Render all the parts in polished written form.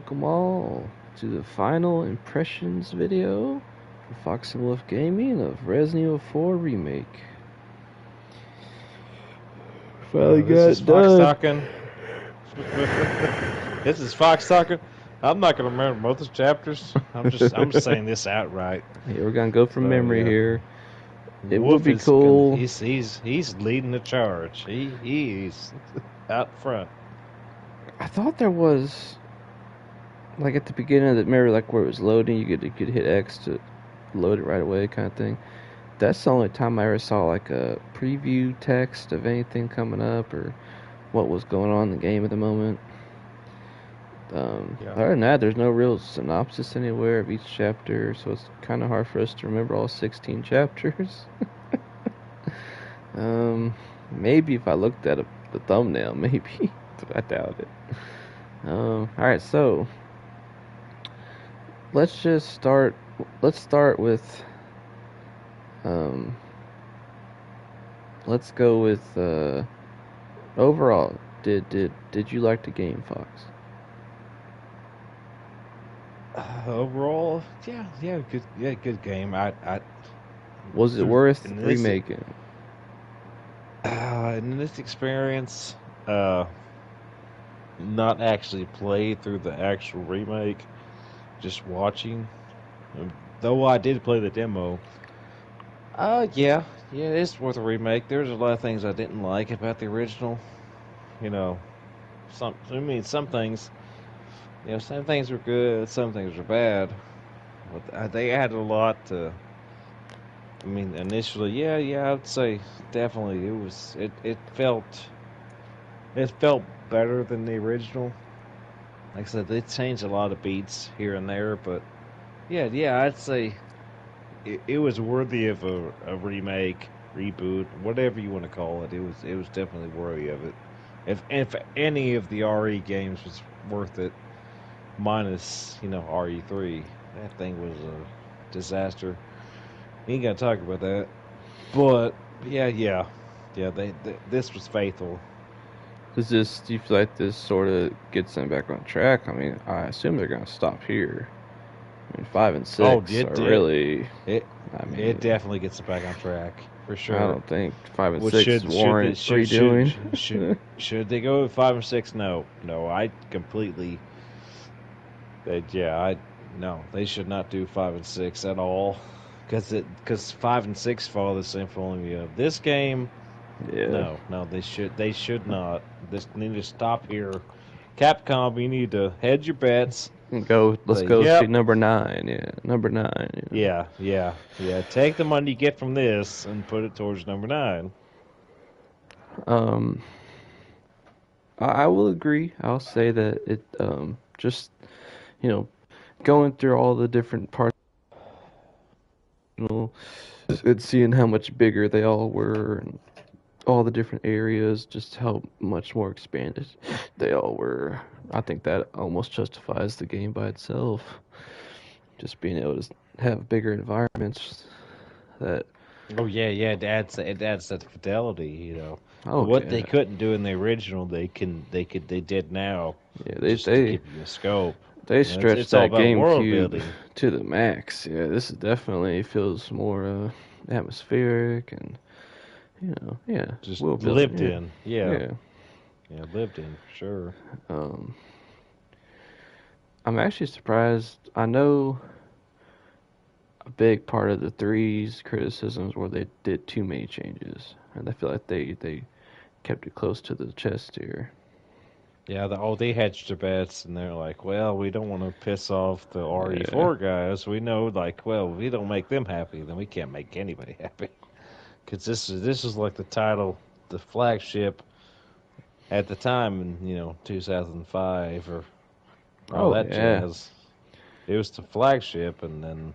welcome all to the final impressions video for Fox and Wolf Gaming of Resident Evil 4 Remake. Finally This got is it Fox done. talking. This is Fox talking. I'm not gonna remember both the chapters. I'm just saying this outright. Yeah, we're gonna go from So memory yeah, here. It would Wolf be is gonna. cool. He's leading the charge. He's out front. I thought there was like at the beginning of the mirror, like where it was loading, you could hit X to load it right away, kind of thing. That's the only time I ever saw like a preview text of anything coming up or what was going on in the game at the moment. Yeah. Other than that, there's no real synopsis anywhere of each chapter, so it's kind of hard for us to remember all 16 chapters. Maybe if I looked at the thumbnail, maybe, but I doubt it. Alright, so let's just start. Let's start with. Um, let's go with overall. Did you like the game, Fox? Overall, good game. Was it through worth in this remaking? in this experience, uh, not actually played through the actual remake, just watching. Um, Though I did play the demo. Yeah, it's worth a remake. There's a lot of things I didn't like about the original. You know, some things, some things were good, some things were bad. But they added a lot to. I mean, initially, yeah, I'd say definitely it felt better than the original. Like I said, they changed a lot of beats here and there, but yeah, I'd say it was worthy of a remake, reboot, whatever you want to call it. It was definitely worthy of it. If any of the RE games was worth it, minus RE3, that thing was a disaster. We ain't gonna talk about that. But yeah. This was faithful. Do you feel like this sort of gets them back on track? I mean, I assume they're gonna stop here. I mean, 5 and Oh, 6 are really. it I it mean, definitely gets it back on track for I sure. don't think 5 and Well, 6 warrant redoing. should they go with 5 and 6? No, I completely. I no, they should not do 5 and 6 at all, because 5 and 6 follow the same formula. This game, Yeah. no, they should not. This need to stop here. Capcom, you need to hedge your bets. Let's Say, go to yep, number 9. Yeah, number 9. yeah. Take the money you get from this and put it towards number 9. Um, I will agree. I'll say that it just you know going through all the different parts, and seeing how much bigger they all were, and all the different areas, just how much more expanded they all were. I think that almost justifies the game by itself. Just being able to have bigger environments that. Oh yeah. It adds that fidelity. Oh What they yeah, couldn't do in the original, they did now, yeah. just to give you a scope. They stretched It's all that about world GameCube building. to the max. Yeah, this is definitely feels more atmospheric and yeah, Just world building. lived Yeah, in. yeah. Yeah, lived in for sure. Um, I'm actually surprised. I know a big part of the three's criticisms were they did too many changes, and I feel like they kept it close to the chest here. Yeah, they hedged their bets, and they're like, well, we don't want to piss off the Yeah, RE4 guys. We know, like, well, if we don't make them happy, then we can't make anybody happy. Because this is like the title, the flagship at the time in 2005 or all oh that yeah, jazz. It was the flagship, and then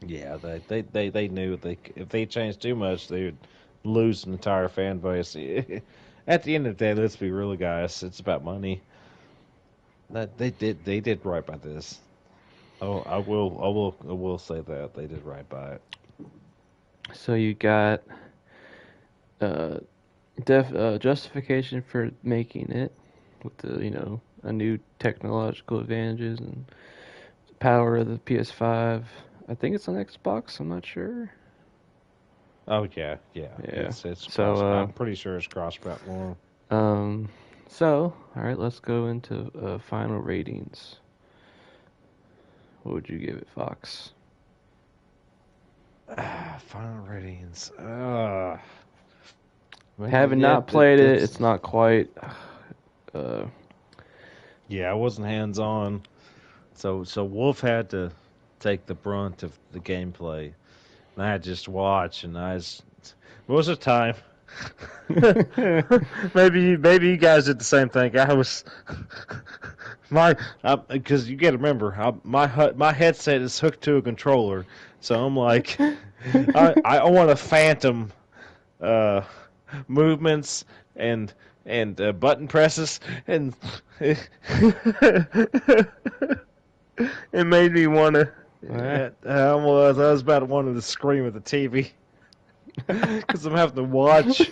yeah, they knew if they changed too much, they would lose an entire fan base. At the end of the day, let's be real, guys. It's about money. That they did right by this. Oh, I will say that they did right by it. so you got uh justification for making it with the a new technological advantages and power of the PS5. I think it's on Xbox. I'm not sure. Oh yeah, yeah. Yeah. It's So cross. I'm pretty sure it's cross platform. um, so all right, let's go into final ratings. What would you give it, Fox? Final ratings. Having Yeah, not played it, that's it's not quite. Uh, yeah. I wasn't hands on, so Wolf had to take the brunt of the gameplay, and I had to just watch. And most of the time, maybe you guys did the same thing. I was my because you got to remember my headset is hooked to a controller, so I'm like I want to phantom uh, movements and button presses, and it made me want to. eh. I was about to want to scream at the TV because I'm having to watch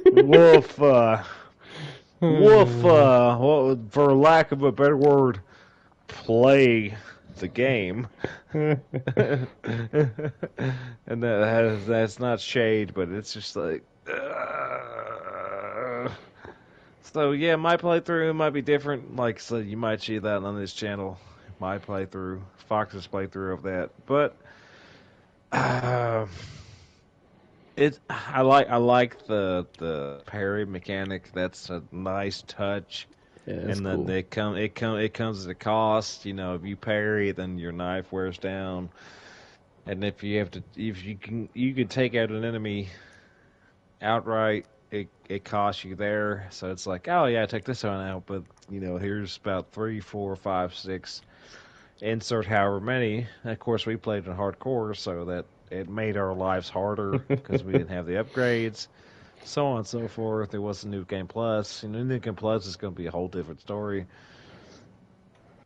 Wolf. Wolf. For lack of a better word, play the game. And that's not shade, but it's just like. So yeah, my playthrough might be different. Like so, you might see that on this channel. My playthrough, Fox's playthrough of that, but uh, I like the parry mechanic. That's a nice touch. Yeah, that's And then cool. it comes at a cost. You know, if you parry, then your knife wears down. And if you can take out an enemy outright, it costs you there. So it's like, oh yeah, take this one out, but here's about three, four, five, six. Insert however many. And of course, we played in hardcore, so that it made our lives harder because we didn't have the upgrades, so on and so forth. There was a new game plus. New game plus is going to be a whole different story.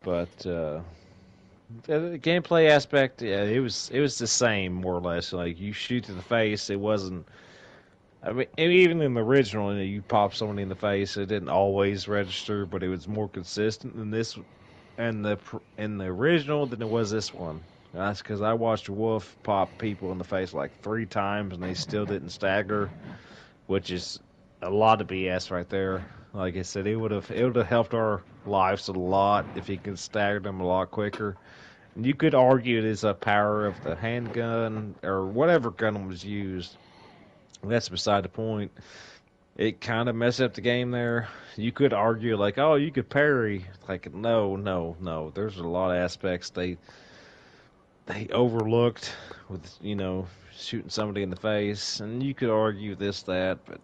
But the gameplay aspect, yeah, it was the same more or less. Like you shoot to the face, it wasn't. I mean, even in the original, you pop somebody in the face, it didn't always register, but it was more consistent than this in the original than it was this one. That's because I watched Wolf pop people in the face like 3 times and they still didn't stagger, which is a lot of BS right there. Like I said, it would have helped our lives a lot if he could stagger them a lot quicker. And you could argue it is a power of the handgun or whatever gun was used. That's beside the point. It kind of messed up the game there. You could argue like, oh, you could parry. Like, no, no, no. There's a lot of aspects they overlooked with shooting somebody in the face, and you could argue this that, but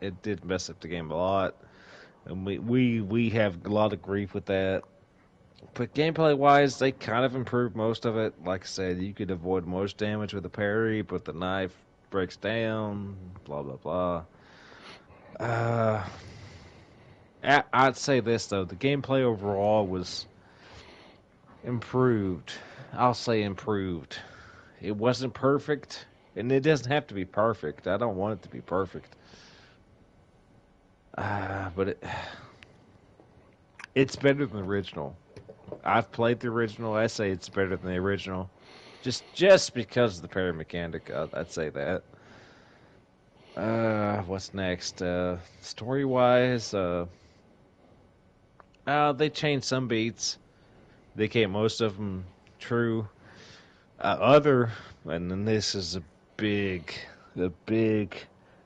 it did mess up the game a lot, and we have a lot of grief with that. But gameplay wise, they kind of improved most of it. Like I said, you could avoid most damage with a parry, but the knife breaks down. Blah blah blah. Uh, I'd say this though: the gameplay overall was improved. I'll say improved. It wasn't perfect, and it doesn't have to be perfect. I don't want it to be perfect. But it's better than the original. I've played the original. I say it's better than the original, just because of the parry mechanic. I'd say that. What's next? Story wise, they changed some beats. They kept most of them true. Other, and then this is big, a big,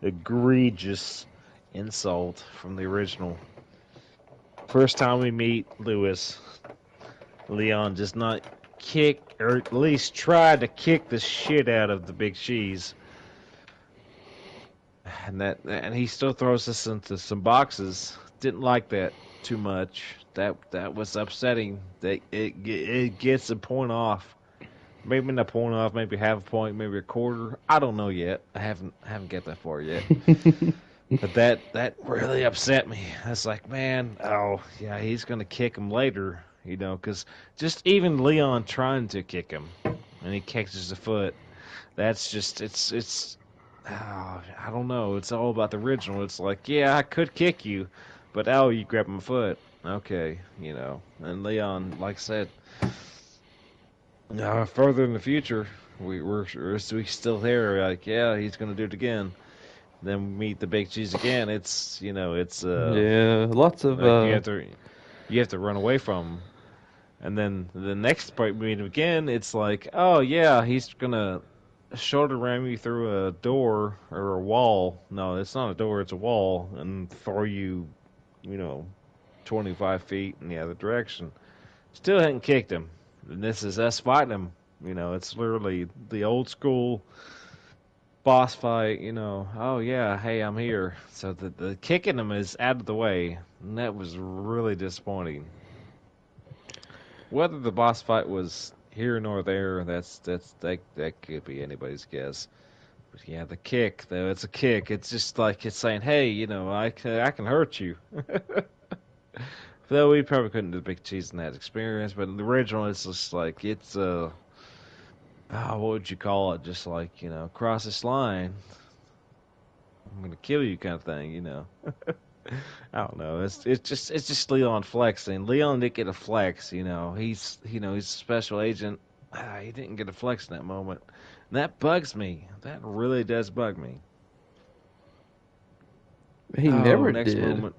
egregious insult from the original. First time we meet Lewis, Leon does not kick, or at least try to kick the shit out of the big cheese, and he still throws us into some boxes. Didn't like that too much. That was upsetting. That it gets a point off. Maybe not a point off. Maybe half a point. Maybe a quarter. I don't know yet. I haven't get that far yet. But that really upset me. I was like, man, oh yeah, he's gonna kick him later, because just even Leon trying to kick him, and he catches the foot. That's just it's. Oh, I don't know. It's all about the original. It's like, yeah, I could kick you, but you grab my foot. Okay, and Leon, like I said, further in the future, we still there. Like, yeah, he's gonna do it again. Then we meet the big cheese again. It's Yeah, lots of like you have to run away from him. And then the next part we meet him again. It's like, oh yeah, he's gonna shoulder ram you through a door or a wall. No, it's not a door; it's a wall, and throw you, you know, 25 feet in the other direction. Still hadn't kicked him. And this is us fighting him. It's literally the old school boss fight. Oh yeah, hey, I'm here. So the kicking him is out of the way, and that was really disappointing. Whether the boss fight was here nor there, that could be anybody's guess. But yeah, the kick though, it's a kick. It's just like it's saying, hey, I can hurt you. Though we probably couldn't do Big Cheese in that experience, but in the original, it's just like it's what would you call it? Just like cross this line, I'm gonna kill you kind of thing. I don't know. It's just Leon flexing. Leon didn't get a flex. He's a special agent. He didn't get a flex in that moment, and that bugs me. That really does bug me. he Oh, never next did. moment.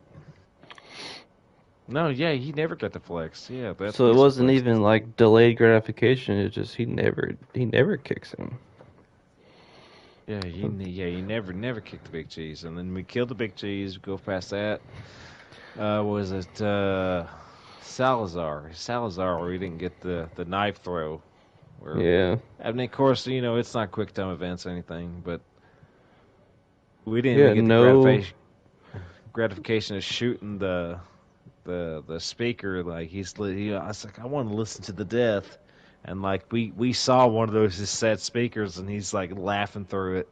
No, yeah, he never got the flex. Yeah, that So it piece of wasn't flex. even like delayed gratification. It's just he never kicks him. Yeah, he never kicked the big cheese, and then we killed the big cheese. Go past that. Was it Salazar? Salazar, where he didn't get the knife throw. Where Yeah, I mean, of course, it's not quick time events or anything, but we didn't even yeah, get the no, gratification of shooting the speaker. Like I was like, I want to listen to the death, and like we saw one of those set speakers, and he's like laughing through it.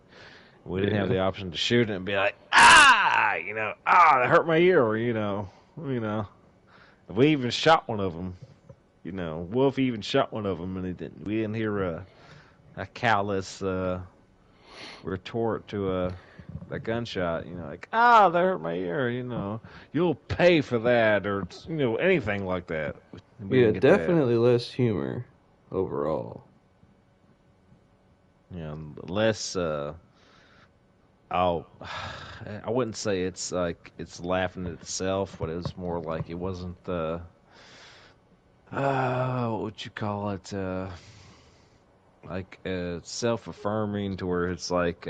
We didn't have yeah, the option to shoot it and be like, ah, that hurt my ear, you know. We even shot one of them. Wolf even shot one of them, and we didn't hear a callous retort to a gunshot. Like, that hurt my ear. You'll pay for that, or anything like that. We yeah. didn't get that. Definitely less humor overall. Less. Oh, I wouldn't say it's like it's laughing at itself, but it was more like it wasn't the. What would you call it? Like self-affirming to where it's like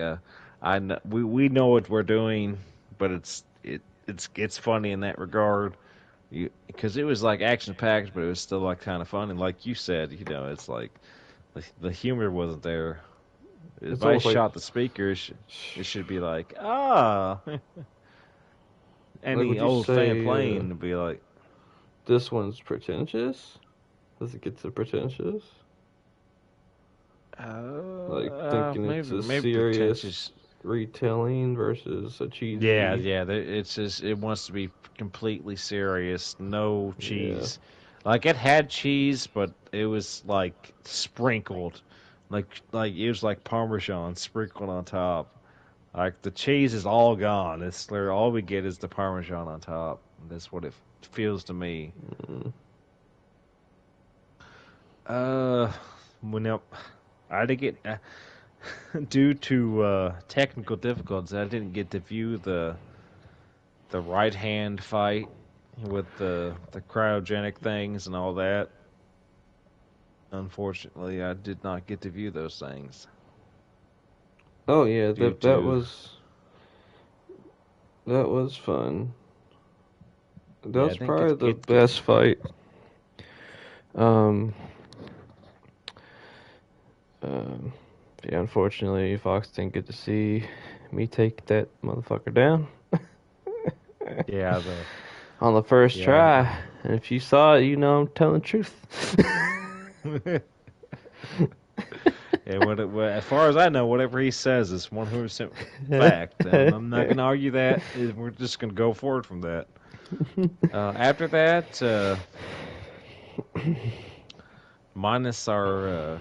we know what we're doing, but it's funny in that regard. Because it was like action packed, but it was still like kind of funny. Like you said, it's like the humor wasn't there. If It's I almost like shot the speaker, it should be like any would you old fan say playing would be like, this one's pretentious? Does it get to pretentious? Like thinking it's a maybe serious pretentious. retelling versus a Yeah, cheesy. yeah. It's just it wants to be completely serious, no Yeah, cheese. Like it had cheese, but it was like sprinkled, like it was like Parmesan sprinkled on top. Like the cheese is all gone. It's literally all we get is the Parmesan on top. That's what it feels to me. mm, Uh, well, no, I didn't get due to technical difficulties. I didn't get to view the right hand fight with the cryogenic things and all that. Unfortunately, I did not get to view those things oh yeah, due that to was fun. That yeah, I was didn't probably the get best fight. Um, um, yeah, unfortunately, Fox didn't get to see me take that motherfucker down yeah the on the first yeah. try. And if you saw it, you know I'm telling the truth. Yeah, as far as I know, whatever he says is 100% fact, and I'm not going to argue that. We're just going to go forward from that. After that, minus our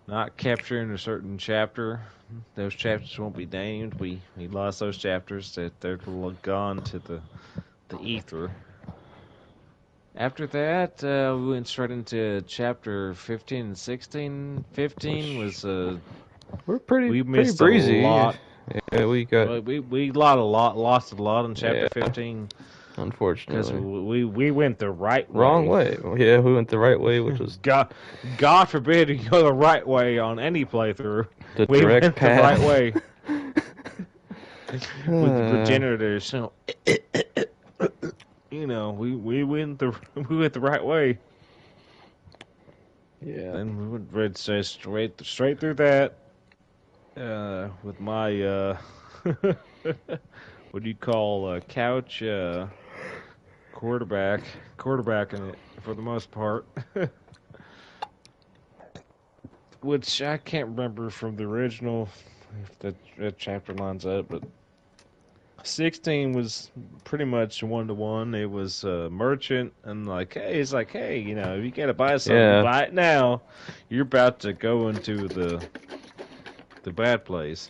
not capturing a certain chapter, those chapters won't be named. We lost those chapters. That they're gone to the ether. After that, we went straight into chapter 15 and 16. 15 which was were pretty we pretty missed a breezy. lot. Yeah, we got We lost a lot in chapter yeah, 15 because unfortunately. we went the right Wrong way. way. Yeah, we went the right way, which was God, God forbid you go the right way on any playthrough. the We direct went the right path. way with the progenitors. So, we went the we went the right way. Yeah. Then we went straight through that with my what do you call couch quarterback quarterbacking it for the most part. Which I can't remember from the original if that chapter lines up, but 16 was pretty much 1-to-1. It was merchant and like, hey, it's like, hey, if you gotta buy something, Yeah. buy it now. You're about to go into the bad place.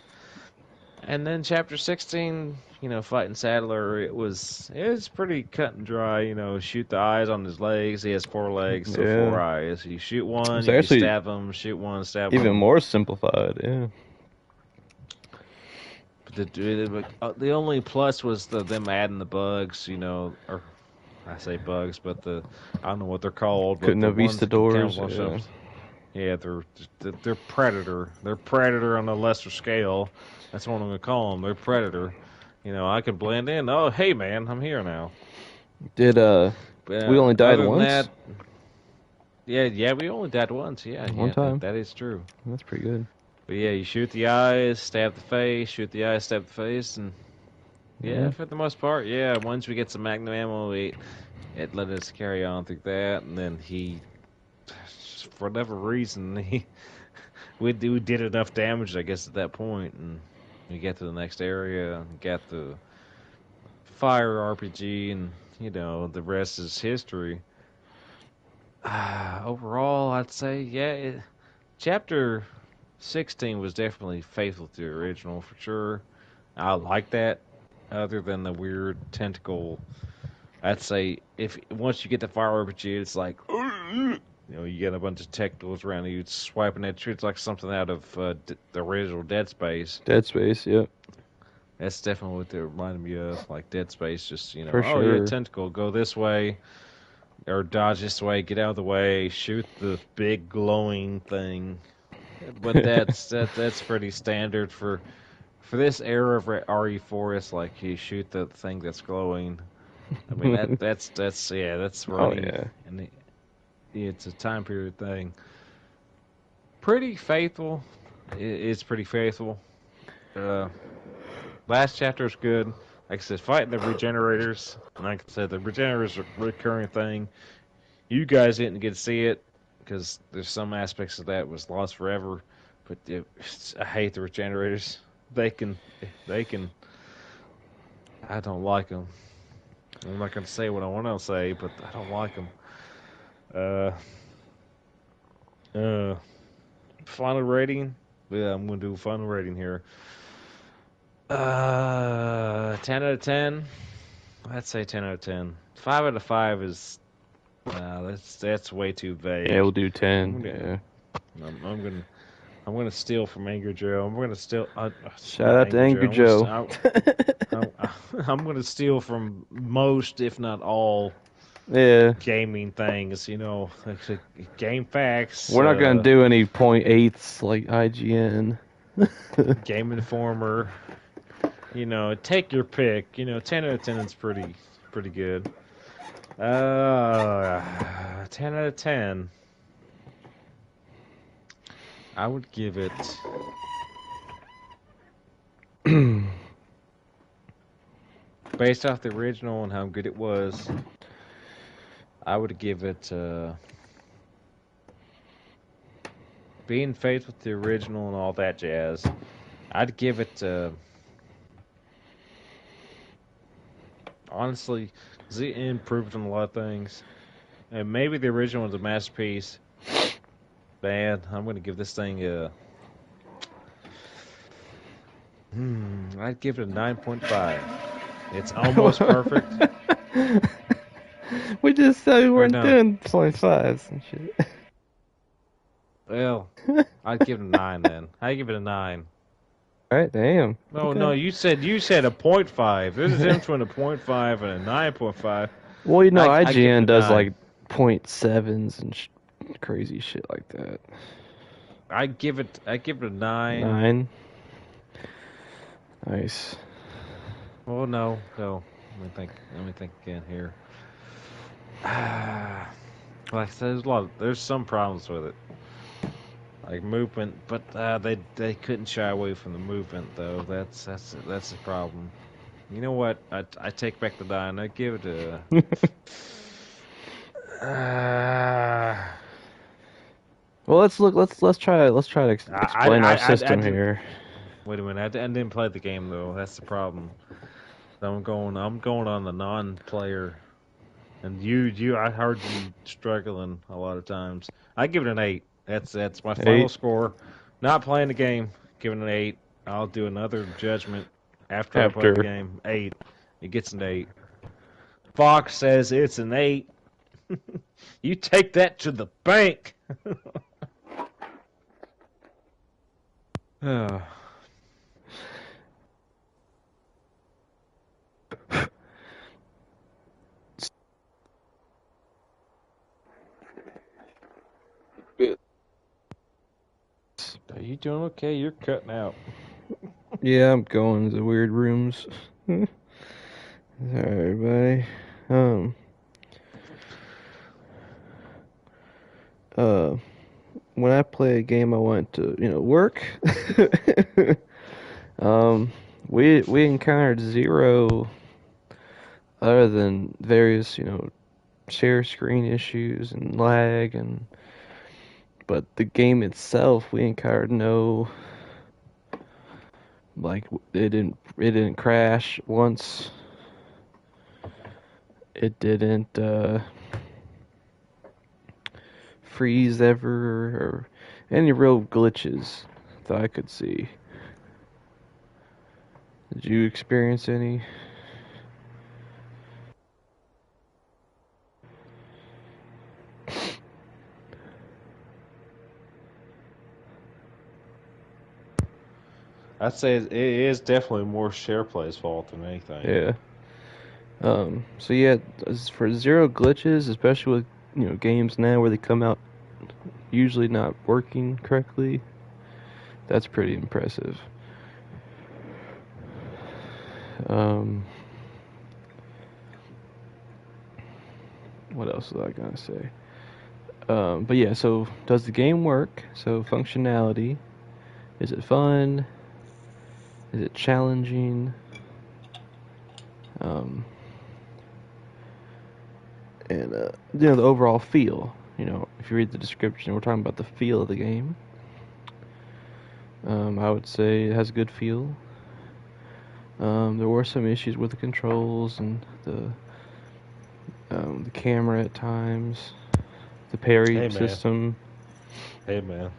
And then chapter 16, fighting Sadler, it was pretty cut and dry. Shoot the eyes on his legs. He has 4 legs, so Yeah. 4 eyes. You shoot one, It's you can actually stab him. Shoot one, stab even him. more simplified. Yeah. But the only plus was them adding the bugs, or I say bugs, but I don't know what they're called, but Couldn't the have ones the that can doors. camouflage Yeah. stuff. Yeah, they're predator. They're predator on a lesser scale. That's what I'm gonna call them. They're predator. I can blend in. Oh, hey man, I'm here now. Did But we only died other than once? that, yeah, we only died once. Yeah, One yeah, time. that is true. That's pretty good. But yeah, you shoot the eyes, stab the face, shoot the eyes, stab the face, and yeah, Yeah. for the most part, yeah. Once we get some magnum ammo, it let us carry on through that, and then for whatever reason, we did enough damage, I guess, at that point, and we get to the next area, and got the fire RPG, and the rest is history. Overall, I'd say, yeah, chapter 16 was definitely faithful to the original for sure. I like that. Other than the weird tentacle, I'd say if once you get the fire RPG, it's like you get a bunch of tentacles around you swiping at you. It's like something out of the original Dead Space. Dead Space. Yep. That's definitely what it reminded me of, like Dead Space. Just For oh yeah, sure. tentacle, go this way or dodge this way, get out of the way, shoot the big glowing thing. But that's pretty standard for this era of RE4. It's like you shoot the thing that's glowing. I mean that's Oh running, yeah. and it's a time period thing. Pretty faithful. It's pretty faithful. Uh, Last chapter is good. Like I said, fighting the regenerators. Like I said, the regenerators are a recurring thing. You guys didn't get to see it because there's some aspects of that was lost forever. But I hate the regenerators. They can, they can. I don't like them. I'm not gonna say what I want to say, but I don't like them. Uh, uh, Final rating. Yeah, I'm gonna do a final rating here. 10 out of 10. I'd say 10 out of 10. 5 out of 5 is that's way too Yeah, we'll vague. do I'm 10. gonna Yeah. I'm gonna steal from Angry Joe. I'm gonna steal Shout not out to Angry Joe. Angry Joe. I'm gonna steal from most, if not all, Yeah. gaming things. Like Game Facts, We're not gonna do any .8s like IGN. Game Informer. Take your pick. 10 out of 10 is pretty good. 10 out of 10. I would give it. Based off the original and how good it was, I would give it. Being faithful to the original and all that jazz, I'd give it. Honestly, 'cause it improved on a lot of things. And maybe the original was a masterpiece. Man, I'm going to give this thing a. I'd give it a 9.5. It's almost perfect. We just said we Or weren't no. doing 25s and shit. Well, I'd give it a 9 then. I'd give it a 9. Alright, damn. No, no, Okay. you said a point 0.5. There's a difference between a point 0.5 and a 9.5. Well, you know, I give it IGN a does 9. like .7s and crazy shit like that. I give it a 9. 9. Nice. Oh no, no. Let me think again here. Like I said, there's some problems with it. Like movement, but they couldn't shy away from the movement though. That's the problem. You know what? I take back the 9. I give it a. Uh, Well, let's look. Let's try to I, explain our I, I, I system did, here. wait a minute. I didn't play the game though. That's the problem. I'm going on the non-player, and I heard you struggling a lot of times. I give it an 8. That's my final 8 score. Not playing the game, give it an 8. I'll do another judgment after I play the after. game. 8. It gets an 8. Fox says it's an 8. You take that to the bank. Oh, are you doing okay? You're cutting out. Yeah, I'm going to the weird rooms. Sorry, everybody. Um. Uh. When I play a game, I want to, work. um. We encountered zero other than various, share screen issues and lag and but the game itself we encountered no like it didn't crash once. It didn't freeze ever or any real glitches that I could see. Did you experience any? I'd say it is definitely more SharePlay's fault than anything. Yeah. So yeah, as for zero glitches, especially with games now where they come out usually not working correctly, that's pretty impressive. Um, what else was I gonna say? But yeah, so does the game work? So functionality, is it fun? Is it challenging? Um, and the overall feel. If you read the description, we're talking about the feel of the game. I would say it has a good feel. There were some issues with the controls and the camera at times, the parry Hey man, system. hey man.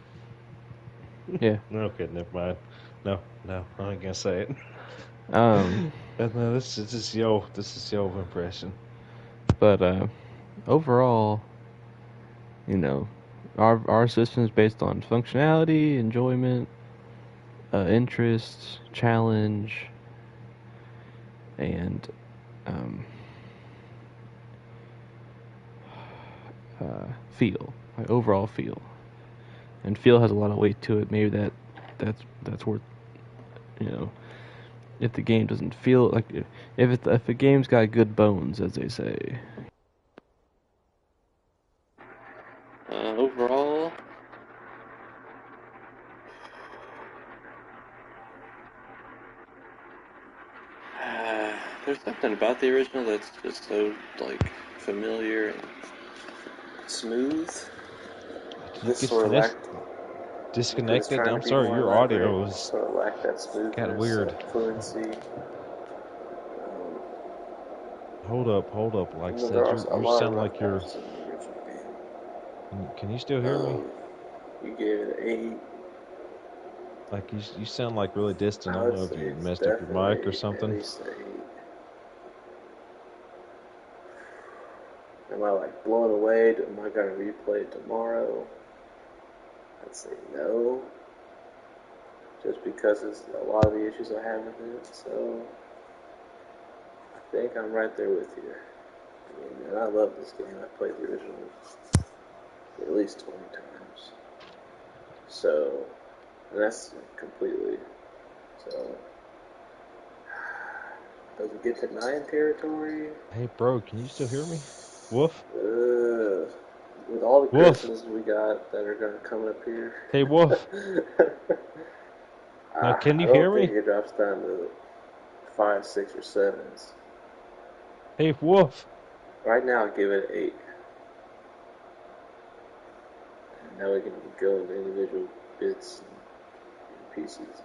Yeah. No, okay, never mind. No, no, I ain't gonna say it. Um, No, this is yo impression. but overall, you know, our system is based on functionality, enjoyment, interest, challenge, and um, feel, like overall feel. And feel has a lot of weight to it. Maybe that's worth you know if the game doesn't feel like if the game's got good bones, as they say. Overall, there's something about the original that's just so like familiar and smooth. You This get sort of lacked if it was disconnected. trying to I'm be sorry, more your elaborate. audio is Sort of lacked that kind of smoothness, weird. that fluency. Hold up. Like I Even though there said, are you a you lot of sound rough like you're. patches in the original game. Can you still hear me? You gave it an 8. Like you sound like really distant. I I don't would know say if you it's messed up your mic or definitely at something. least an 8. Am I like blown away? Am I gonna replay it tomorrow? I'd say no, just because it's a lot of the issues I have with it. So I think I'm right there with you. I mean, man, I love this game. I played the original at least 20 times. So, and that's completely. So, does it get to 9 territory? Hey, bro, can you still hear me? Woof. With all the Woof. criticisms we got that are going to come up here, Hey, Woof. Now, can I you don't hear think me? it drops down to 5, 6, or 7s. Hey, Woof. Right now, I'll give it an 8. And now we can go into individual bits and pieces.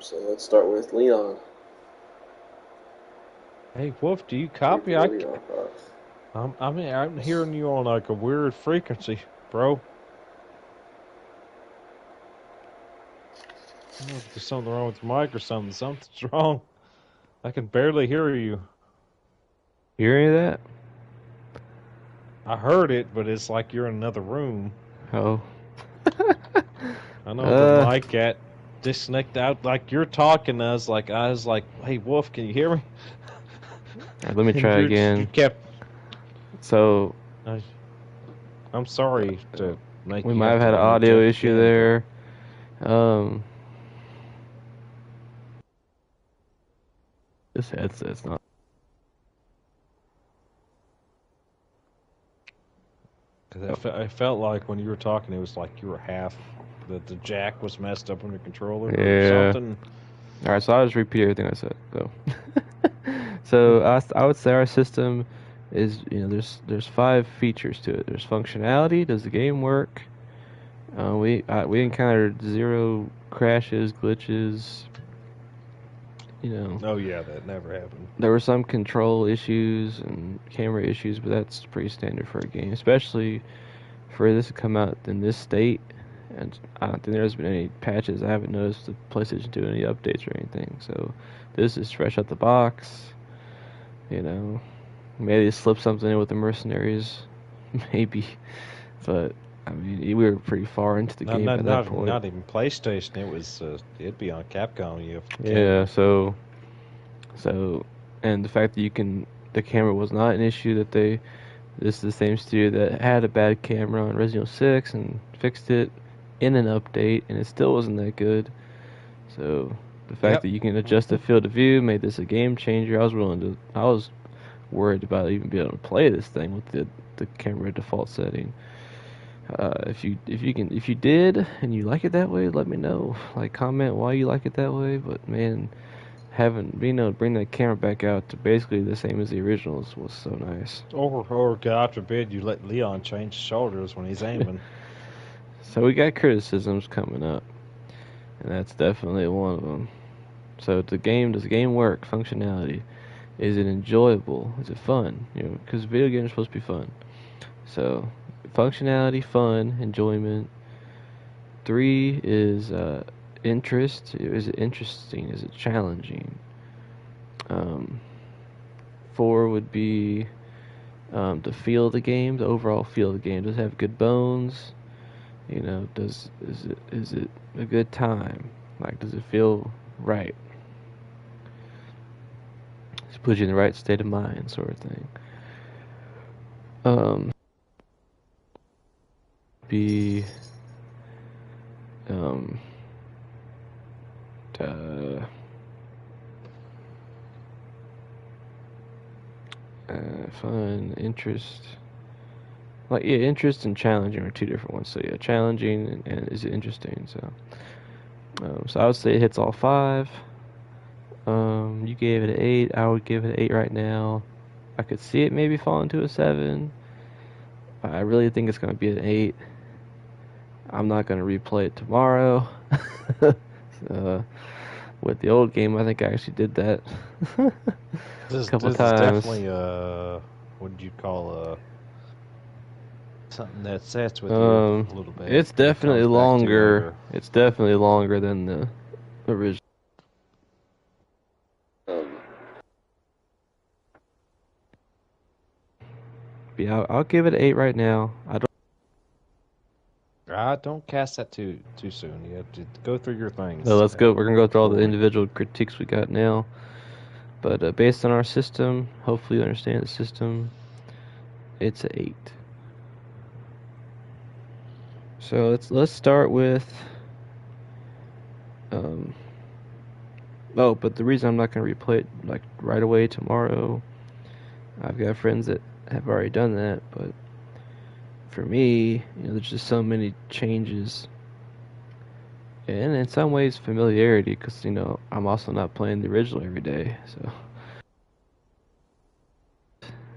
So let's start with Leon. Hey, Woof, do you What are copy? your Leon thoughts? I'm hearing you on like a weird frequency, bro. I don't know if there's something wrong with the mic or something. Something's wrong. I can barely hear you. You hear any of that? I heard it, but it's like you're in another room. Oh. I know the uh, mic got disconnected out. Like you're talking to us. Like I was like, "Hey, Wolf, can you hear me?" Let me And try you again. kept. So, I, I'm sorry to make we you might have have to had an audio interject issue again, but there. Um, this headset's not. 'cause it felt like when you were talking, it was like you were half. The jack was messed up on your controller or Yeah. something. All right, so I'll just repeat everything I said. So, so I would say our system is, there's 5 features to it. There's functionality. Does the game work? We encountered 0 crashes, glitches. You know, Oh yeah, that never happened. there were some control issues and camera issues, but that's pretty standard for a game, especially for this to come out in this state. And I don't think there's been any patches. I haven't noticed the PlayStation doing any updates or anything. So this is fresh out the box. You know, maybe they slipped something in with the mercenaries, maybe. But I mean, we were pretty far into the Not game not by that not point. not even PlayStation. It was it'd be on Capcom. You have Yeah. camera. So, and the fact that the camera was not an issue that they. This is the same studio that had a bad camera on Resident Evil 6 and fixed it in an update, and it still wasn't that good. So the fact Yep. that you can adjust the field of view made this a game changer. I was worried about even being able to play this thing with the camera default setting. If you did and you like it that way, let me know. Like comment why you like it that way. But man, having being able to bring that camera back out to basically the same as the originals was so nice. Or God forbid you let Leon change shoulders when he's aiming. So we got criticisms coming up, and that's definitely one of them. So does the game work? Functionality. Is it enjoyable? Is it fun? Because video games are supposed to be fun. So functionality, fun, enjoyment. 3 is interest. Is it interesting? Is it challenging? Um, 4 would be the feel of the game, the overall feel of the game. Does it have good bones? Is it a good time? Like, does it feel right? Does it put you in the right state of mind, sort of thing. Um, be um, uh, fun, interest. Like, yeah, interest and challenging are 2 different ones. So yeah, challenging and is it interesting? So I would say it hits all 5. You gave it an 8. I would give it an 8 right now. I could see it maybe falling to a 7. I really think it's going to be an 8. I'm not going to replay it tomorrow. uh, with the old game, I think I actually did that a couple This is times. definitely what did you call something that sets with you Um, a little bit it's and definitely comes back to you longer. later. It's definitely longer than the original. Um, Yeah, I'll give it an 8 right now. I don't. Don't cast that too soon. You have to go through your Well, things let's go. We're gonna go through all the before we. individual critiques we got now. But based on our system, hopefully you understand the system. It's a 8. So let's start with. Um, oh, but the reason I'm not gonna replay it like right away tomorrow, I've got friends that have already done that. But for me, there's just so many changes, and in some ways familiarity, because I'm also not playing the original every day. So,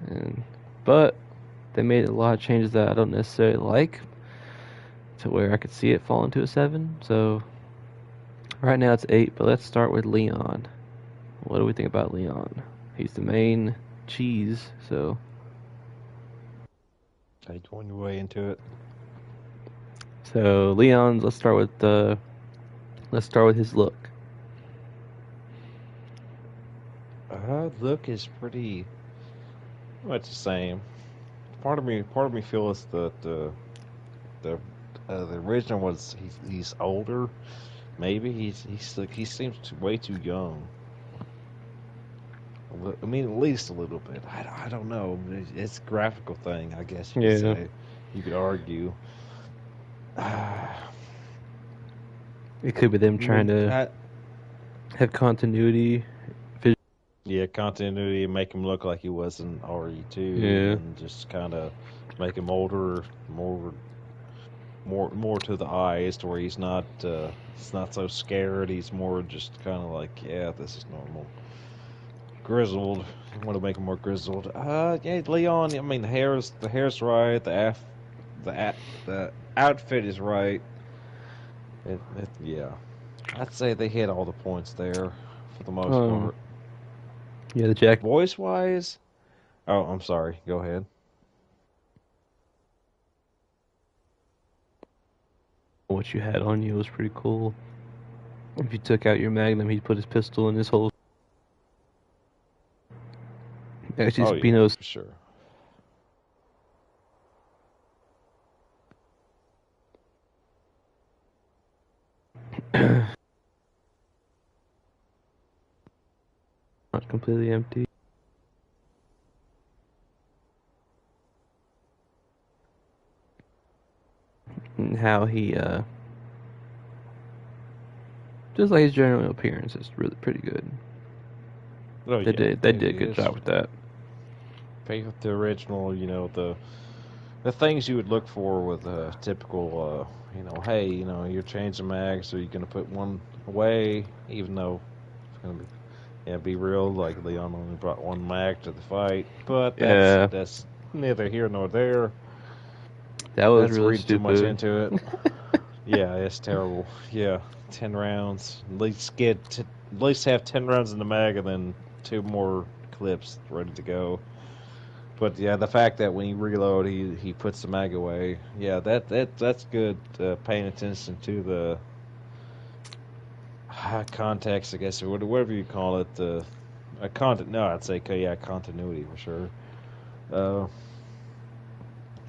and but they made a lot of changes that I don't necessarily like, to where I could see it fall into a 7. So right now it's 8, but let's start with Leon. What do we think about Leon? He's the main cheese, so Take one your way into it. Leon's. Let's start with his look. Look is pretty much the same. Part of me feels that the the original was he's older. Maybe he's like he seems way too young. I mean, at least a little bit. I don't know. It's a graphical thing, I guess you could Yeah, say. You could argue. it could be them trying Me, to have continuity. yeah, continuity, make him look like he was in RE2, and Yeah, then just kind of make him older, more to the eyes, to where he's not so scared. He's more just kind of like, yeah, this is normal. Grizzled. You want to make him more grizzled. Yeah, Leon. I mean, the hair's right. The outfit is right. Yeah. I'd say they hit all the points there for the most um, part. yeah, the jacket. Voice wise, oh, I'm sorry. Go ahead. What you had on you was pretty cool. If you took out your Magnum, he'd put his pistol in his hole. Actually, Oh yeah, Spino's for sure. not completely empty. And how he just like his general appearance is really pretty good. Oh They yeah, did they did a good it's job with that. paid with the original. The things you would look for with a typical. Hey, you're changing mags, so you're gonna put one away, even though it's gonna be. Yeah, be real. Like Leon only brought one mag to the fight, but that's Yeah, that's neither here nor there. that was That's really reading too much stupid. into it. Yeah, it's terrible. Yeah, 10 rounds. At least have 10 rounds in the mag, and then two more clips ready to go. But yeah, the fact that when you reload, he puts the mag away. Yeah, that's good. Paying attention to the context, I guess, or whatever you call it. Content. No, I'd say yeah, continuity for sure. Uh,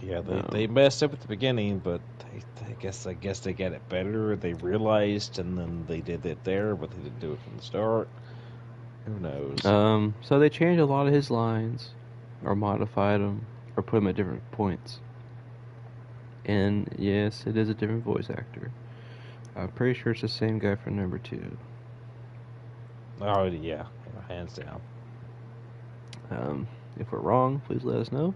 yeah, they Um, messed up at the beginning, but I guess they got it better. They realized, and then they did it there, but they didn't do it from the start. Who knows? so they changed a lot of his lines, or modified them, or put them at different points. And yes, it is a different voice actor. I'm pretty sure it's the same guy from number 2. Oh yeah, hands down. If we're wrong, please let us know.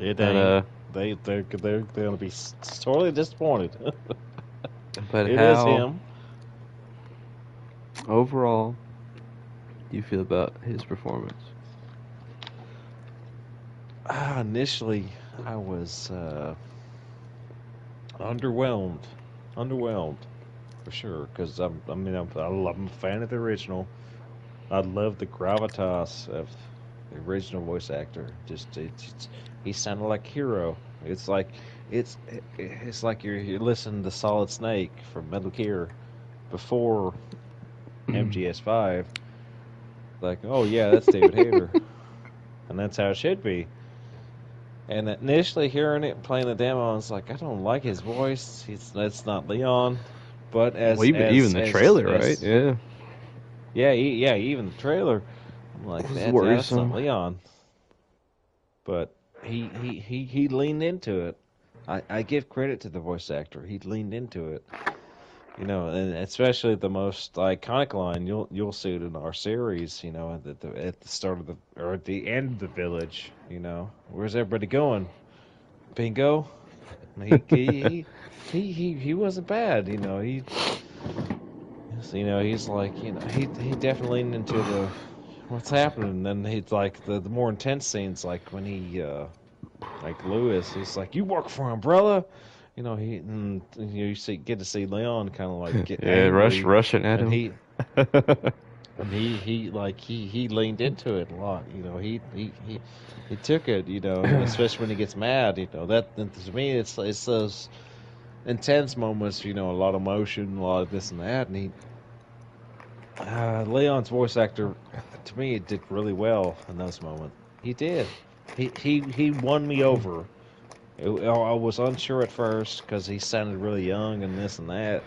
It But ain't. They're gonna be sorely disappointed. but It is how him. overall do you feel about his performance? Initially, I was underwhelmed. Underwhelmed for sure, because I'm a fan of the original. I love the gravitas of the original voice actor. He sounded like Hero. It's like it's it's like you're listening to Solid Snake from Metal Gear before MGS5. Like, oh yeah, that's David Hayter, and that's how it should be. And initially hearing it playing the demo, I was like, I don't like his voice. That's not Leon. But Well, even the trailer, right? as Yeah, yeah, even the trailer, I'm it like, was that's not worrisome. Leon. But he leaned into it. I give credit to the voice actor. He leaned into it. And especially the most iconic line, you'll see it in our series. At the start of the or at the end of the village. Where's everybody going? Bingo. He wasn't bad. He's like he definitely leaned into the what's happening. And then he's like the more intense scenes, like when he like Lewis, he's like, you work for Umbrella. Get to see Leon kind of like get Yeah, angry, rushing at and him. he leaned into it a lot. He took it. And especially when he gets mad. That to me it's those intense moments. A lot of emotion, a lot of this and that, and Leon's voice actor, to me, did really well in those moments. He did. He won me over. I was unsure at first because he sounded really young and this and that,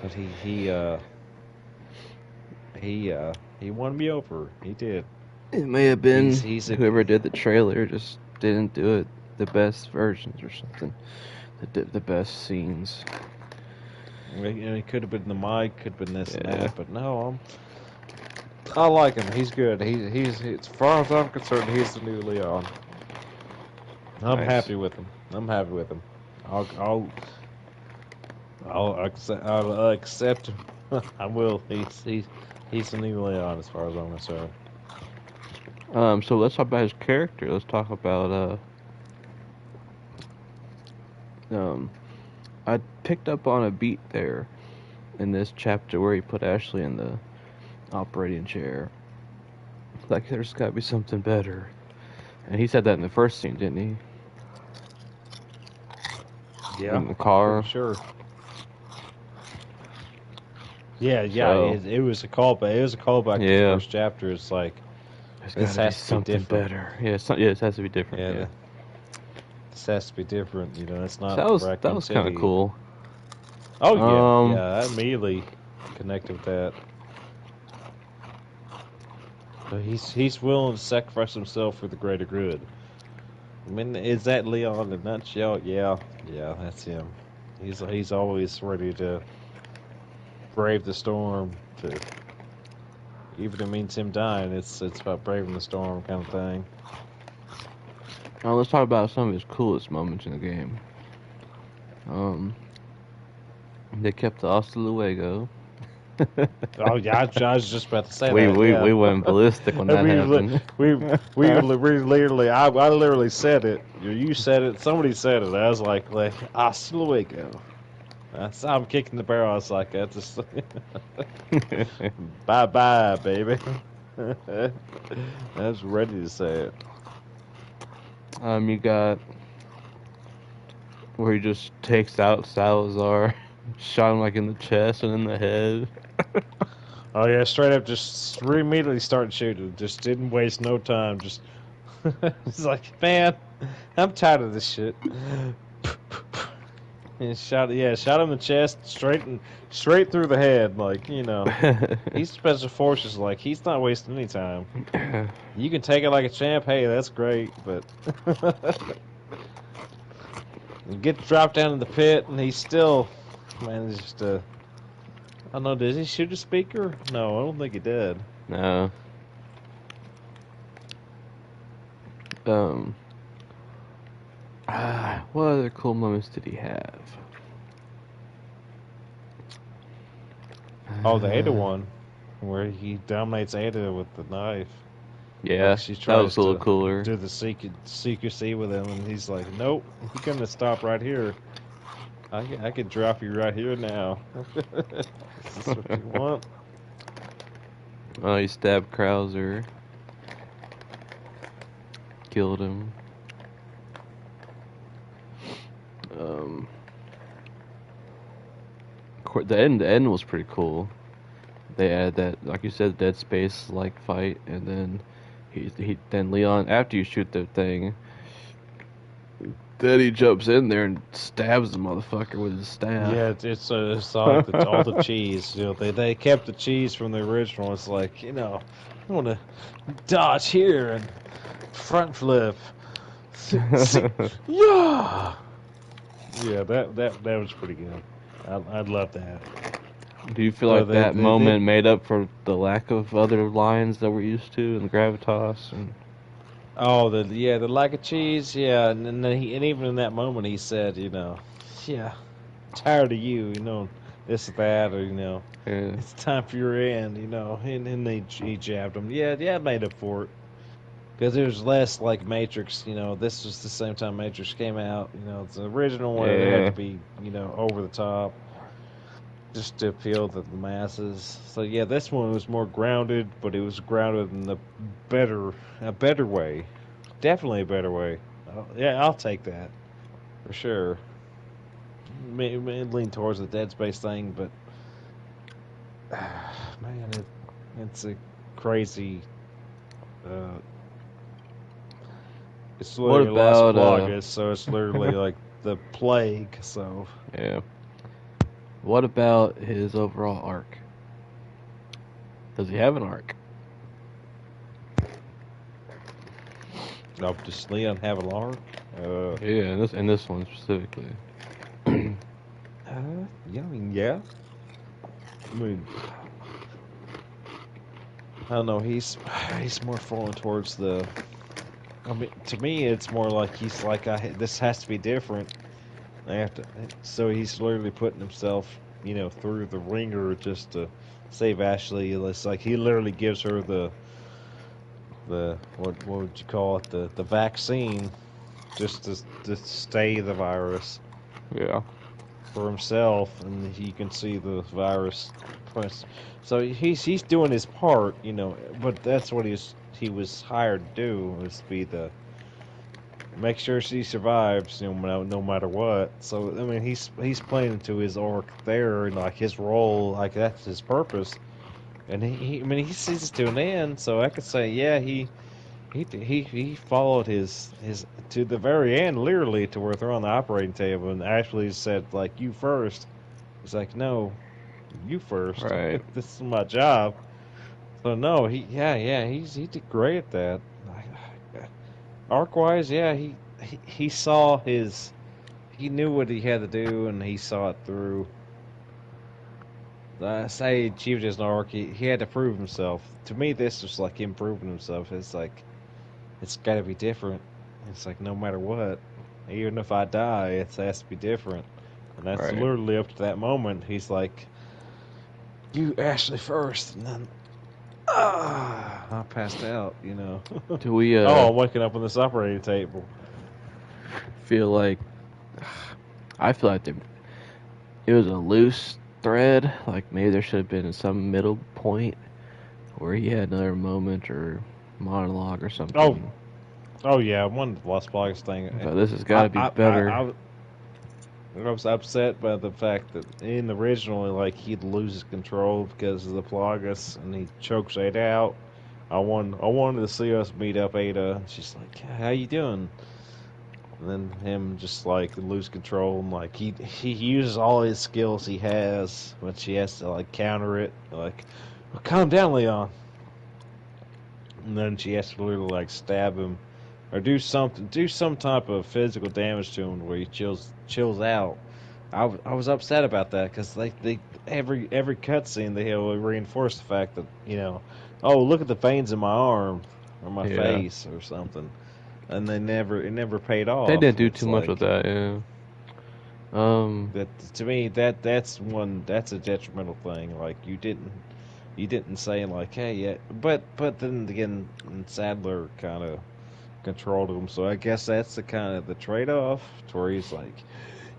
but he won me over. He did. It may have been He's a whoever did the trailer just didn't do it the best versions or something. The best scenes. It could have been the mic, could have been this and Yeah, that, but no, I like him. He's good. He's as far as I'm concerned, he's the new Leon. I'm nice. happy with him. I'm happy with him. I'll I'll I'll accept him. I will. He's the new Leon as far as I'm concerned. So let's talk about his character. Let's talk about um. I picked up on a beat there in this chapter where he put Ashley in the operating chair. Like there's got to be something better, and he said that in the first scene, didn't he? Yeah, In the I'm pretty car. sure. Yeah. So It was a callback. It was a callback to the yeah, first chapter. It's like there's got this to be has to be something different. better. Yeah, yeah, it has to be different. Yeah, Yeah. this has to be different. It's So not that Raccoon was kind of City. cool. Oh Um, yeah. I immediately connected with that. So he's willing to sacrifice himself for the greater good. I mean, is that Leon in a nutshell? Yeah, that's him. He's always ready to brave the storm. To even if it means him dying, it's about braving the storm kind of thing. now let's talk about some of his coolest moments in the game. Um, they kept the hasta luego. Oh yeah, I was just about to say we that. we Yeah, we went ballistic when that we li- happened. we literally I literally said it. You said it. Somebody said it. I was like hasta luego. I'm kicking the barrel. I was like, that's just bye bye, baby. I was ready to say it. You got where he just takes out Salazar, shot him like in the chest and in the head. Oh yeah, straight up, just immediately started shooting. Just didn't waste no time. Just it's like, man, I'm tired of this shit. And shot him in the chest, straight through the head. Like he's special forces. Like he's not wasting any time. You can take it like a champ. Hey, that's great, but you get dropped down in the pit, and he's still manages to. I don't know. Did he shoot a speaker? No, I don't think he did. No. Um. What other cool moments did he have? Oh, the Ada Uh, one, where he dominates Ada with the knife. Like yeah, she that was tries a little to cooler. do the secrecy with him, and he's like, "Nope, you're gonna stop right here. I could drop you right here now. Is this what you want?" Oh, he stabbed Krauser, killed him. Um, the end was pretty cool. They added that, like you said, Dead Space like fight, and then then Leon, after you shoot the thing, Then he jumps in there and stabs the motherfucker with his staff. Yeah, it's like all the cheese. They kept the cheese from the original. It's like I want to dodge here and front flip. See, yeah, yeah. That was pretty good. I'd love that. Do you feel But like that moment made up for the lack of other lines that we're used to in the gravitas? And the lack of cheese. Yeah, and then and even in that moment he said, yeah, tired of you, this that, or yeah, it's time for your end, and he jabbed him. Yeah, yeah, it made up for it. Because there's less like Matrix, this was the same time Matrix came out. It's the original one. It had to yeah, be, over the top just to appeal to the masses. So yeah, this one was more grounded, but it was grounded in a better way. Definitely a better way. Yeah, I'll take that for sure. May lean towards the Dead Space thing, but man, it's a crazy. Uh, it's what literally Las about Plagas, so it's literally like the plague. So yeah? What about his overall arc? Does he have an arc? no, does Leon have a lark? Yeah, in this one specifically. Yeah, I mean, yeah. I mean, I don't know. He's more falling towards the. I mean, to me, it's more like he's like, this has to be different. I have to. So he's literally putting himself, through the ringer just to save Ashley. It's like he literally gives her the what would you call it, the vaccine just to stay the virus Yeah, for himself, and he can see the virus. So he's doing his part, but that's what he was hired to do, was to be the make sure she survives, no matter what. So I mean, he's playing into his arc there, and like his role, like that's his purpose. And I mean, he sees it to an end. So I could say, yeah, he followed his to the very end, literally to where they're on the operating table, and Ashley said like, "You first." He's like, "No, you first. right. This is my job." So no, he did great at that. Arc wise, yeah, he saw he knew what he had to do, and he saw it through. I say he achieved his arc. He had to prove himself. To me, this was like him proving himself. It's like it's got to be different. It's like no matter what, even if I die, it has to be different. And that's Right. literally up to that moment. He's like, "You Ashley first," and then I passed out. Do we Oh, I'm waking up on this operating table. feel like I feel like it was a loose thread. Like maybe there should have been some middle point where he had another moment or monologue or Oh, something. oh yeah, one of the Lost Plagas thing. But this has got I, to be I, I, better. I, I was upset by the fact that in the original, like he'd lose his control because of the Plagas, and he chokes Ada out. I wanted to see us meet up Ada. And she's like, "How you doing?" And then him just like lose control, and like he uses all his skills he has, but she has to like counter it. Like, well, calm down, Leon. And then she has to literally like stab him or do some type of physical damage to him where he chills out. I was upset about that because they every cutscene they will reinforce the fact that oh, look at the veins in my arm or my Yeah. face or something, and it never paid They off. didn't do It's too much with like that, yeah. Um, that to me, that's a detrimental thing. Like you didn't say like, hey, yeah, but then again, Sadler kind of controlled him, so I guess that's the kind of the trade off to where he's like,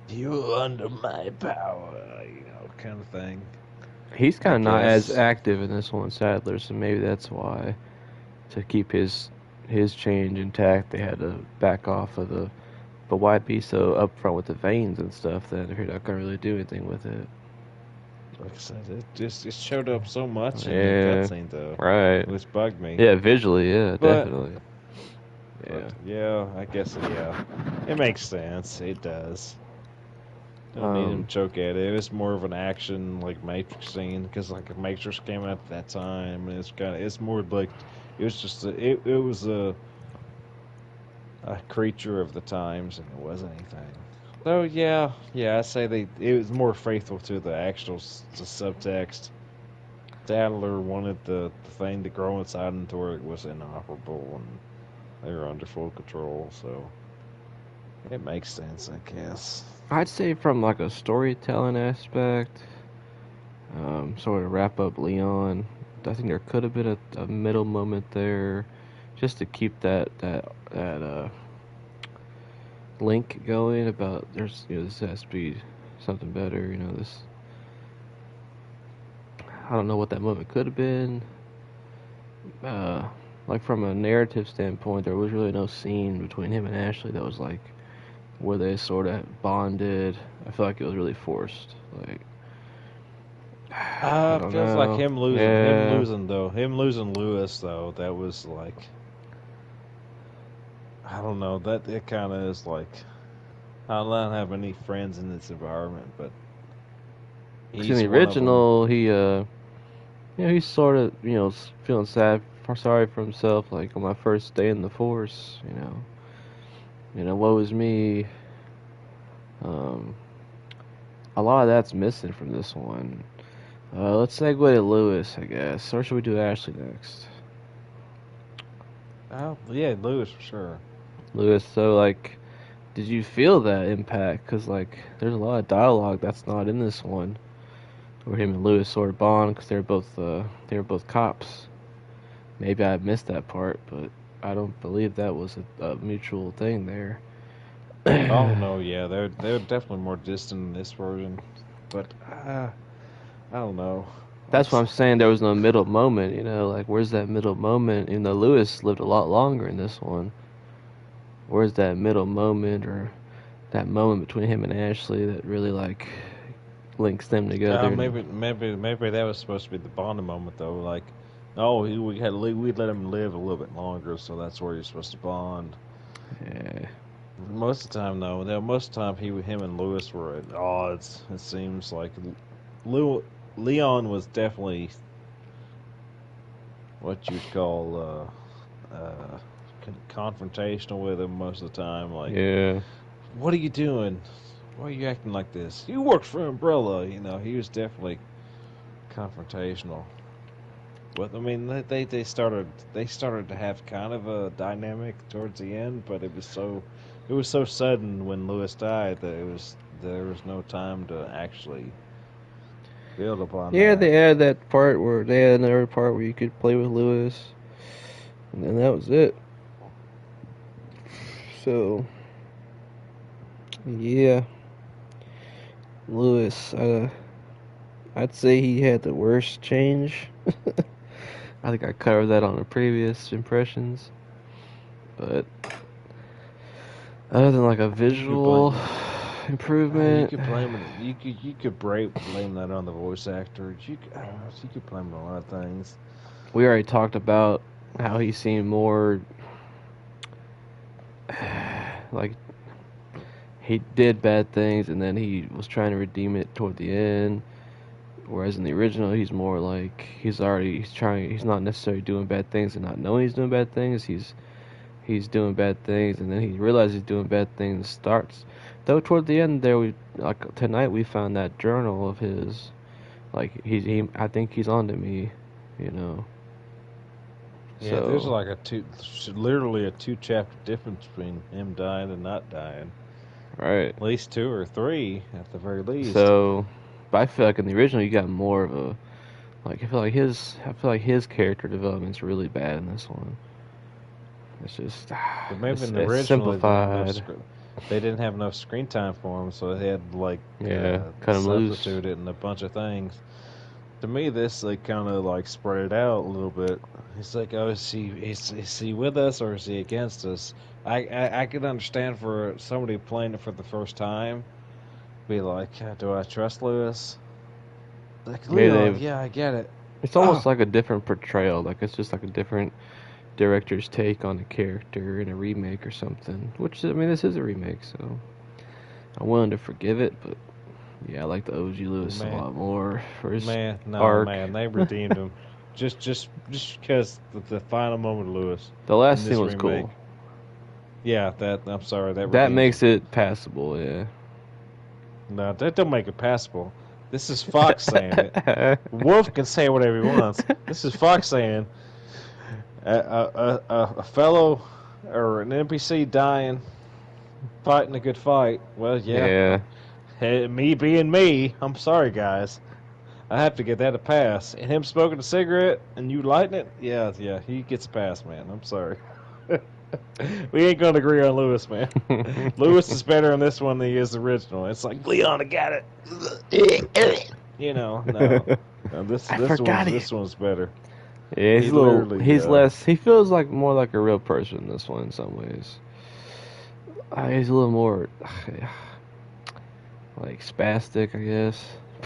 you under my power, kind of thing. he's I kind of not as guess. active in this one, Sadler, so maybe that's why to keep his change intact, they had to back off of the. But why be so upfront with the veins and stuff that if you're not gonna really do anything with it? Like I said, it showed up so much in the Yeah, cutscene though, right. which bugged me. Yeah, visually, yeah, But definitely. But Yeah. yeah, I guess yeah, it makes sense. It does. Don't need him Um, to choke at it. It was more of an action like Matrix scene because like Matrix came out at that time, and it's more like it was just it was a creature of the times, and it wasn't anything. So yeah, I say it was more faithful to the actual the subtext. Sadler wanted the thing to grow inside him to where it was inoperable, and they were under full control. So it makes sense, I guess. I'd say from like a storytelling aspect, sort of wrap up Leon. I think there could have been a middle moment there, just to keep that link going about this has to be something better. This I don't know what that moment could have been. Uh, like from a narrative standpoint, there was really no scene between him and Ashley that was like where they sort of bonded. I feel like it was really forced. Like I don't Feels like know. Yeah, him losing Lewis though. That was like I don't know. That it kind of is like I don't have any friends in this environment, but 'cause in he's the one of them. original, he's sort of feeling sad, sorry for himself. Like on my first day in the force, woe is me. Um, a lot of that's missing from this one. Let's segue to Lewis, I guess. Or should we do Ashley next? Oh yeah, Lewis for sure. Lewis, so like, did you feel that impact? Because like, there's a lot of dialogue that's not in this one, where him and Lewis sort of bond because they were both cops. Maybe I missed that part, but I don't believe that was a mutual thing there. Oh no, yeah, they're definitely more distant in this version, but I don't know. Like That's what I'm saying. There was no middle moment, like where's that middle moment? Lewis lived a lot longer in this one. Where's that middle moment or that moment between him and Ashley that really like links them together? maybe that was supposed to be the bonding moment though. Like, oh, we'd let him live a little bit longer, so that's where you're supposed to bond. Yeah. Most of the time, though, most of the time him and Lewis were at odds. It seems like Leon was definitely what you'd call confrontational with him most of the time. Like, Yeah. what are you doing? Why are you acting like this? You worked for Umbrella. He was definitely confrontational. But I mean, they started to have kind of a dynamic towards the end, but it was so sudden when Lewis died that there was no time to actually build upon Yeah, that. they had that part where they had another part where you could play with Lewis, and then that was it. So, yeah, Lewis, I'd say he had the worst change. I think I covered that on the previous impressions, but other than like a You could visual blame you improvement, could blame it. You could blame that on the voice actor. You could blame it on a lot of things. we already talked about how he seemed more like he did bad things and then he was trying to redeem it toward the end. Whereas in the original, he's more like he's not necessarily doing bad things and not knowing he's doing bad things. He's doing bad things and then he realizes he's doing bad things and starts. Though toward the end there, we like tonight we found that journal of his. Like I think he's on to me, you know. Yeah, there's So like literally a two-chapter difference between him dying and not dying. right. At least two or three, at the very least. So, but I feel like in the original you got more of a I feel like his character development's really bad in this one. It's just But maybe in the it's original they didn't have enough simplified. screen. They didn't have enough screen time for him, so they had to like Yeah, cut him loose. substitute it in a bunch of things. To me, this they kind of like spread it out a little bit. It's like, oh, is he with us or is he against us? I could understand for somebody playing it for the first time, be like, do I trust Lewis? Like Maybe Leon, they've. yeah, I get it. It's Oh, almost like a different portrayal. Like it's just like a different. director's take on a character in a remake or something. Which, I mean, this is a remake, so I'm willing to forgive it. But yeah, I like the OG Lewis a Man, lot more for his man, no, arc. man, they redeemed him. Just because the final moment of Lewis The in last scene this was remake. cool. Yeah, that I'm sorry, that That redeems him. makes it passable, yeah. No, that don't make it passable. This is Fox saying it. Wolf can say whatever he wants. This is Fox saying a fellow or an NPC dying, fighting a good fight. Well, yeah, Yeah. hey, me being me, I'm sorry, guys. I have to get that a pass. And him smoking a cigarette and you lighting it, yeah, yeah, he gets a pass, man. I'm sorry. We ain't gonna agree on Lewis, man. Lewis is better in this one than he is the original. It's like Leon, I got it. No. No, this I this one's forgot it. this one's better. Yeah, He literally, he's less, he feels like more like a real person in this one in some ways. He's a little more, like, spastic, I guess.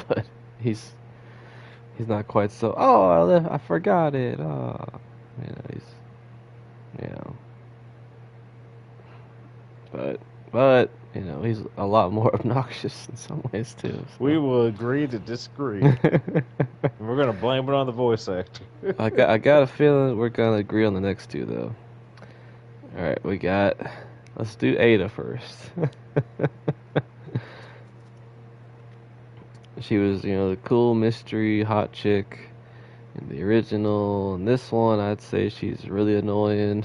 But he's, he's not quite so, oh, I forgot it. Oh, he's, you know, but, he's a lot more obnoxious in some ways too, we so. will agree to disagree. We're gonna blame it on the voice actor. I got a feeling we're gonna agree on the next two though. All right, let's do Ada first. She was, the cool mystery hot chick in the original. And this one, I'd say she's really annoying.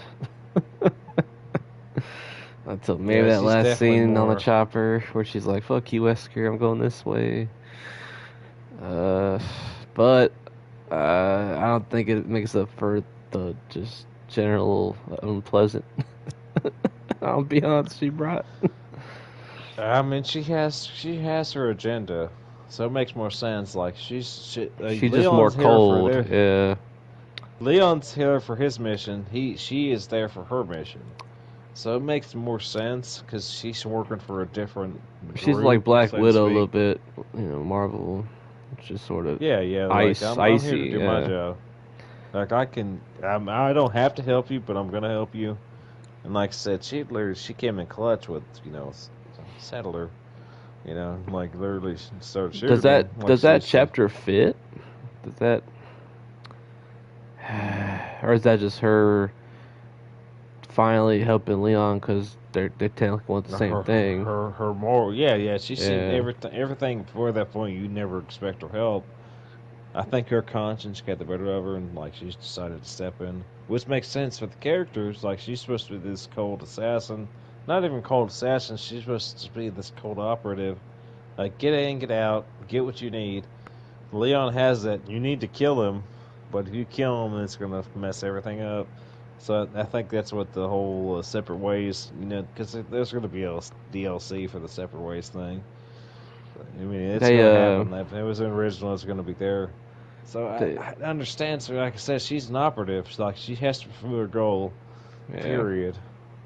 Until maybe Yeah, that she's last definitely scene on the more. chopper where she's like, "Fuck you, Wesker, I'm going this way." Uh, but I don't think it makes up for the just general unpleasant ambiance she brought. I mean, she has her agenda, so it makes more sense. Like She's just more Leon's here for cold. their Yeah, Leon's here for his mission. She is there for her mission. So it makes more sense because she's working for a different she's like group, Black so to Widow a little speak. bit. Marvel. It's just sort of Yeah, yeah. Like I'm here to icy. do my Yeah, job. Like I don't have to help you, but I'm gonna help you. And like I said, she came in clutch with Settler. Like literally started does shooting him. that Like does that she chapter fit? Does that, or is that just her finally helping Leon because they technically want the same thing? her moral. Yeah, yeah. She's seen Yeah, everything before that point. You never expect her help. I think her conscience got the better of her, and like she's decided to step in, which makes sense for the characters. Like she's supposed to be this cold assassin, not even cold assassin. She's supposed to be this cold operative. Like get in, get out, get what you need. Leon has that. You need to kill him, but if you kill him, it's gonna mess everything up. So I think that's what the whole separate ways, because there's gonna be a DLC for the separate ways thing. I mean, it's they gonna happen. If it was an original, it's gonna be there. So they I understand. So like I said, she's an operative. Like she has to fulfill her goal. yeah. Period.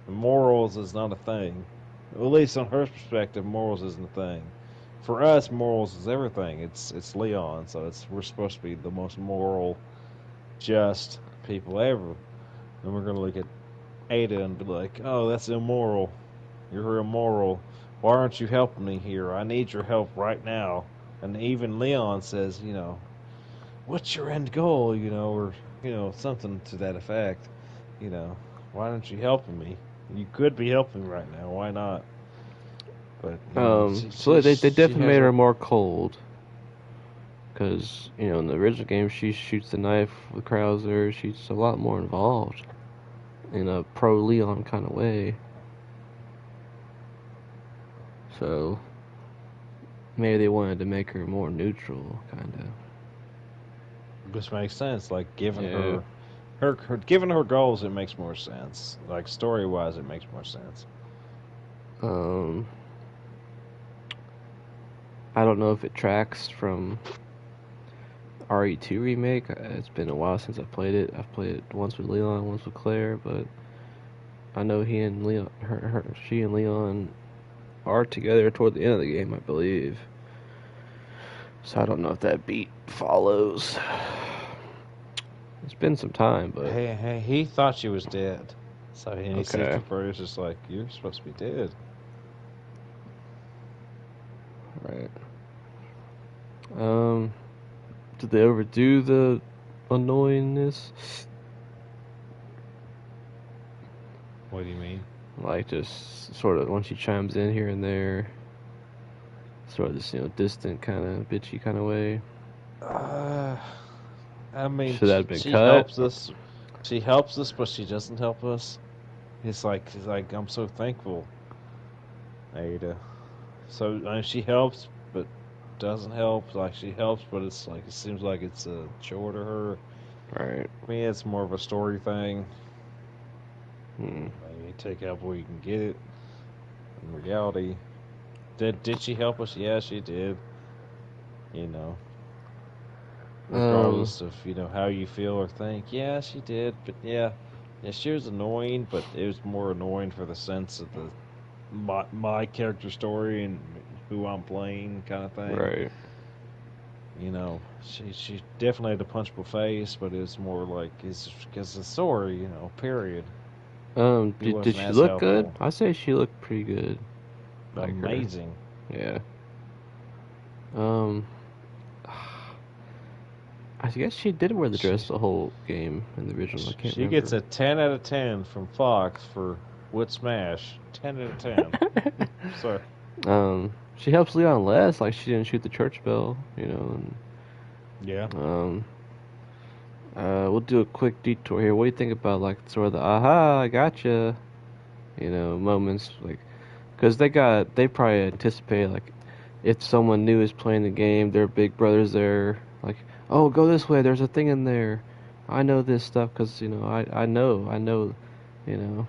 Morals is not a thing. At least on her perspective, morals isn't a thing. For us, morals is everything. It's Leon, so we're supposed to be the most moral, just people ever. And we're gonna look at Ada and be like, "Oh, that's immoral. You're immoral. Why aren't you helping me here? I need your help right now." And even Leon says, "What's your end goal?" Or something to that effect. You know, why aren't you helping me? You could be helping right now. Why not? But So they she definitely has made her her. more cold because in the original game she shoots the knife with Krauser. She's a lot more involved in a pro Leon kind of way. So maybe they wanted to make her more neutral, kind of. Which makes sense. Like giving Yeah. her giving her goals, it makes more sense. Like story wise, it makes more sense. Um, I don't know if it tracks from RE2 remake. It's been a while since I've played it. I've played it once with Leon, once with Claire, but I know she and Leon are together toward the end of the game, I believe. So I don't know if that beat follows. It's been some time, but He thought she was dead. So and he sees okay. the bird, just like, you're supposed to be dead. Right. Um, did they overdo the annoyingness? What do you mean? Like just sort of when she chimes in here and there, sort of this distant kind of bitchy kind of way. Uh, I mean, Should that have been she cut? helps us. She helps us, but she doesn't help us. It's like I'm so thankful, Ada. So she helps, but doesn't help. Like she helps, but it's like it seems like it's a chore to her. Right. I mean, it's more of a story thing. Hmm. You take help where you can get it. In reality, did she help us? Yeah, she did. You know, Um. regardless of how you feel or think. Yeah, she did. But yeah, she was annoying, but it was more annoying for the sense of the my character story and who I'm playing kind of thing. Right. She definitely had a punchable face, but it was more like it's because the story, period. She Did wasn't she as look good? helpful. I say she looked pretty good. Like her. Amazing. Yeah. Um. I guess she did wear the She dress the whole game in the original. I can't she gets remember. a 10 out of 10 from Fox for Wood Smash. 10 out of 10. So She helps Leon less. Like she didn't shoot the church bell. And yeah. um, we'll do a quick detour here. What do you think about like sort of the aha, I gotcha, moments like because they probably anticipate like if someone new is playing the game, their big brother's there, like, oh, go this way. There's a thing in there. I know this stuff because I know, you know.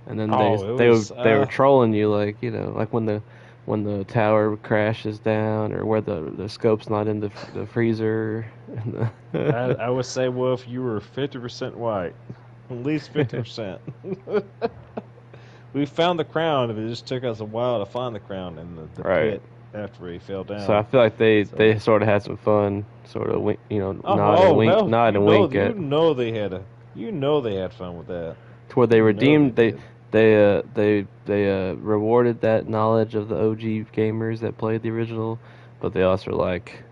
And then they Oh, it they were was they were trolling you like like when the tower crashes down or where the scope's not in the freezer. I would say, well, if you were 50% white, at least 50%. We found the crown. If it just took us a while to find the crown in the Right. pit after he fell So I down. feel like they So, they sort of had some fun, sort of wink, oh, oh, hell, nod and wink at they had fun with that. to where they You know they redeemed did. they rewarded that knowledge of the OG gamers that played the original, but they also were like,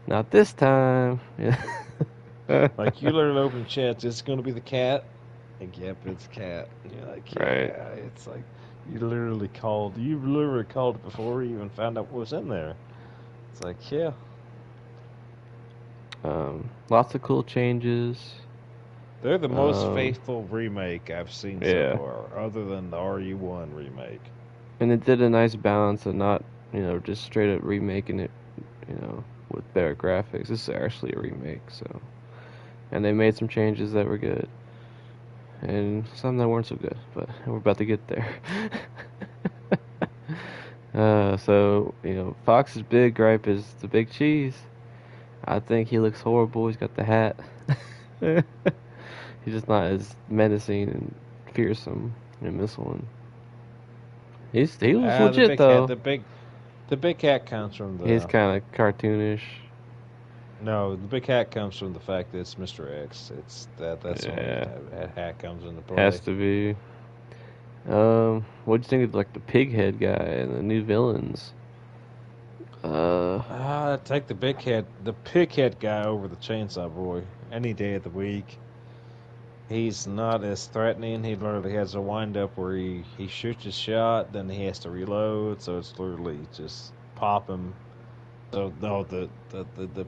not this time. Yeah. Like you learn to open chats, it's gonna be the cat. Like, yep, it's cat. And you're like, Right. yeah, it's like you literally called it before you even found out what was in there. It's like, yeah. Lots of cool changes. They're the most Um, faithful remake I've seen so yeah, far, other than the RE1 remake. and it did a nice balance of not, just straight up remaking it, with better graphics. This is actually a remake, so and they made some changes that were good, and some that weren't so good, but we're about to get there. So Fox's big gripe is the big cheese. I think he looks horrible. He's got the hat. He's just not as menacing and fearsome in this one. He was Ah, the legit big cat, though. the big cat comes from He's the kind of cartoonish. no, the big hat comes from the fact that it's Mr. X. That's the only Yeah, that hat comes into has play. to be. What'd you think of like the pig head guy and the new villains? Uh, Take the big head guy over the chainsaw boy any day of the week. He's not as threatening. He literally has a wind up where he shoots his shot, then he has to reload, so it's literally just pop him. So no, the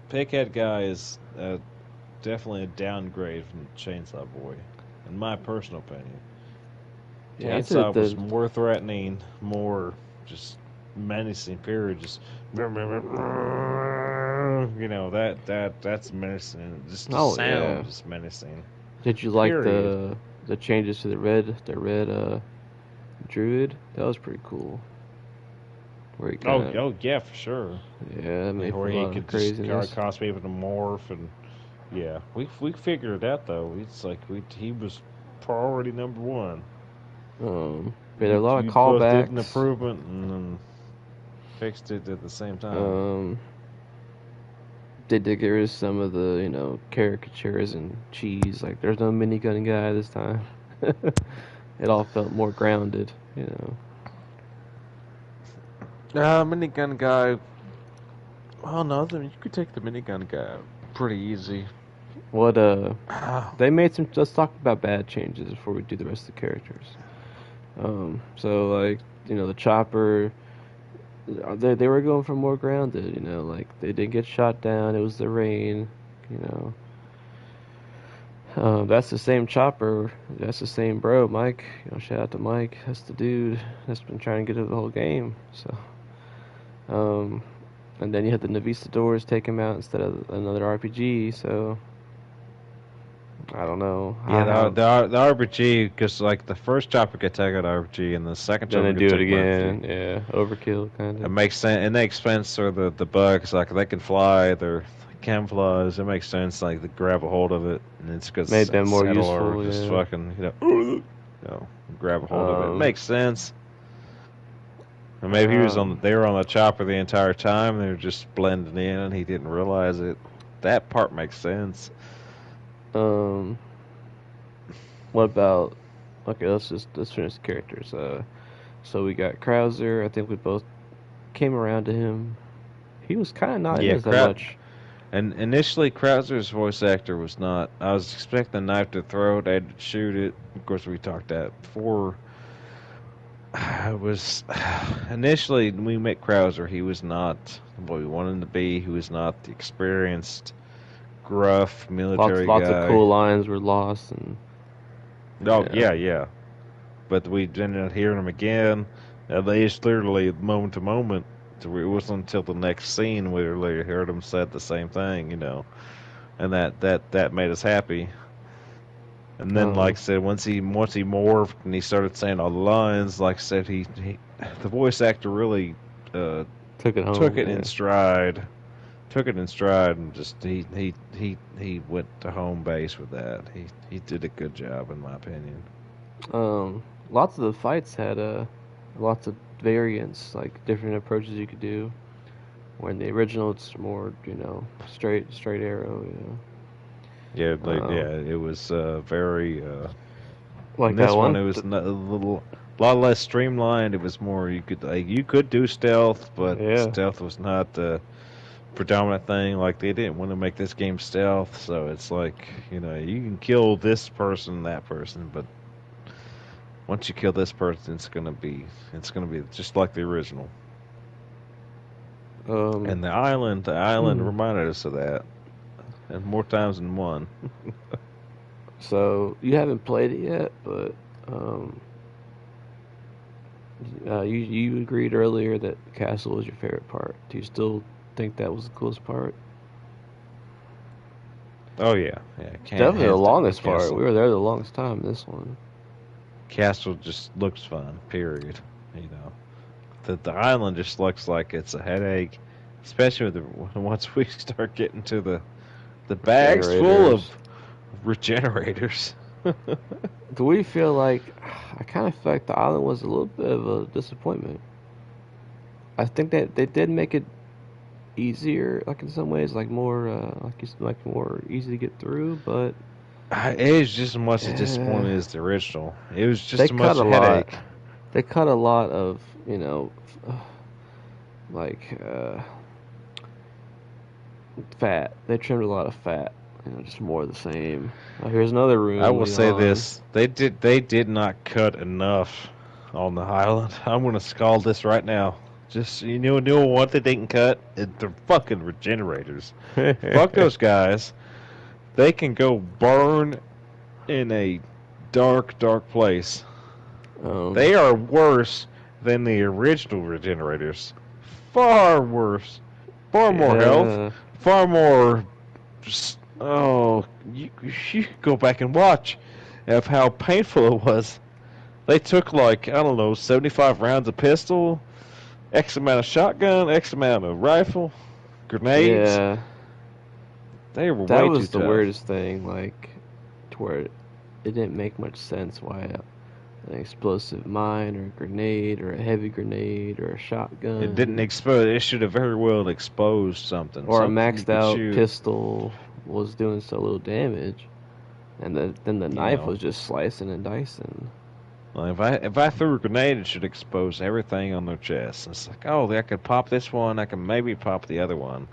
pighead guy is definitely a downgrade from the Chainsaw Boy, in my personal opinion. yeah, I said Chainsaw was the more threatening, more just menacing. Period. Just that's menacing. Just the oh yeah. sound is menacing. Did you like Period. the changes to the red druid? That was pretty cool. Where he kind of Oh yeah, for sure. yeah, that made for Where a he lot of could just craziness. cause people to morph and yeah, we figured it out though. It's like he was priority number one. But there are a lot of You both did an callbacks. improvement and then fixed it at the same time. Um, they did get rid of some of the, caricatures and cheese. Like, there's no minigun guy this time. It all felt more grounded. Minigun guy. Oh no, then you could take the minigun guy pretty easy. What, Ah, they made some, let's talk about bad changes before we do the rest of the characters. So, like, the chopper, they were going for more grounded. Like, they didn't get shot down, it was the rain, you know. That's the same chopper. That's the same bro, Mike. Shout out to Mike. That's the dude that's been trying to get to the whole game. So, um, and then you had the Navistadors take him out instead of another RPG. So, I don't know. yeah, I have. the RPG, because like the first chopper could take out RPG, and the second Then chopper they could do it take out RPG. again. Yeah, overkill kind It of. makes sense, and they expense or the bugs like they can fly, they're camouflage. It makes sense, like they grab a hold of it, and it's because Made them more Saddler useful. just Yeah. fucking grab a hold of it. It Um. makes sense. And maybe Um. they were on the chopper the entire time. They were just blending in, and he didn't realize it. That part makes sense. Um. What about? Okay, let's finish the characters. So we got Krauser. I think we both came around to him. He was kind of not in Yeah, this that much. And initially, Krauser's voice actor was not. I was expecting the knife to throw it, I'd shoot it. Of course, we talked that before. I was initially when we met Krauser, he was not what we wanted him to be. He was not the experienced, gruff Lots military lots of guy. cool lines were lost, and Oh yeah. yeah, yeah. But we ended up hearing him again. They just literally moment to moment. It wasn't until the next scene we literally heard him said the same thing, and that made us happy. And then, like Um. I said, once he morphed and he started saying all the lines, like I said, he the voice actor really uh, Took it took home. it in Yeah. stride, and just he went to home base with that. He did a good job in my opinion. Lots of the fights had lots of variants, like different approaches you could do. Where in the original, it's more straight arrow. Yeah, Um, it was very. In like that this one, one. it was a lot less streamlined. It was more you could do stealth, but Yeah. stealth was not the predominant thing. Like they didn't want to make this game stealth, so it's like you can kill this person, that person, but once you kill this person, it's gonna be just like the original. Um. And the island hmm. reminded us of that, and more times than one. So you haven't played it yet, but um, you agreed earlier that the castle was your favorite part. Do you still think that was the coolest part? Oh yeah, yeah, can't Definitely the hands down longest part. We castle. were there the longest time. This one. Castle just looks fun. Period. You know, the island just looks like it's a headache, especially once we start getting to the bags full of Generators. regenerators. Do we feel like I kind of feel like the island was a little bit of a disappointment? I think that they did make it easier, like in some ways, like more, like more easy to get through. But It is just as much a uh, disappointment as the original. It was they just as cut much a a lot. headache. They cut a lot of, like fat. They trimmed a lot of fat. Just more of the same. Here's another I room will leading say on. this: they did not cut enough on the island. I'm gonna scald this right now. Just you know what they didn't cut? The fucking regenerators. Fuck those guys. They can go burn in a dark, dark place. um, They are worse than the original regenerators. Far worse. Far more health. yeah, Far more. Oh, you go back and watch of how painful it was. They took like I don't know 75 rounds of pistol, X amount of shotgun, X amount of rifle, grenades. yeah. They were That way too was the tough. weirdest thing. Like, to where it didn't make much sense why. an explosive mine or a grenade or a heavy grenade or a It didn't shotgun explode. It should have very well exposed something. or a Something you maxed could out shoot. pistol was doing so little damage, and then the You knife know, was just slicing and dicing. like if I threw a grenade, it should expose everything on their chest. It's like, oh, I could pop this one. I can maybe pop the other one.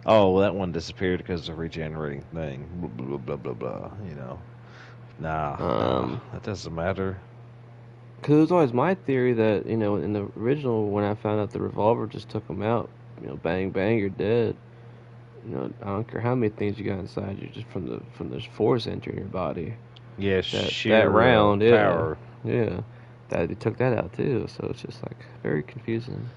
Oh, well, that one disappeared because of a regenerating thing. Blah blah blah blah blah. Nah, Um, that doesn't matter. Because it was always my theory that, in the original, when I found out the revolver just took them out, bang, bang, you're dead. I don't care how many things you got inside you, just from the force entering your body. Yeah, That sheer round, yeah, power. yeah, that they took that out too. So it's just like very confusing.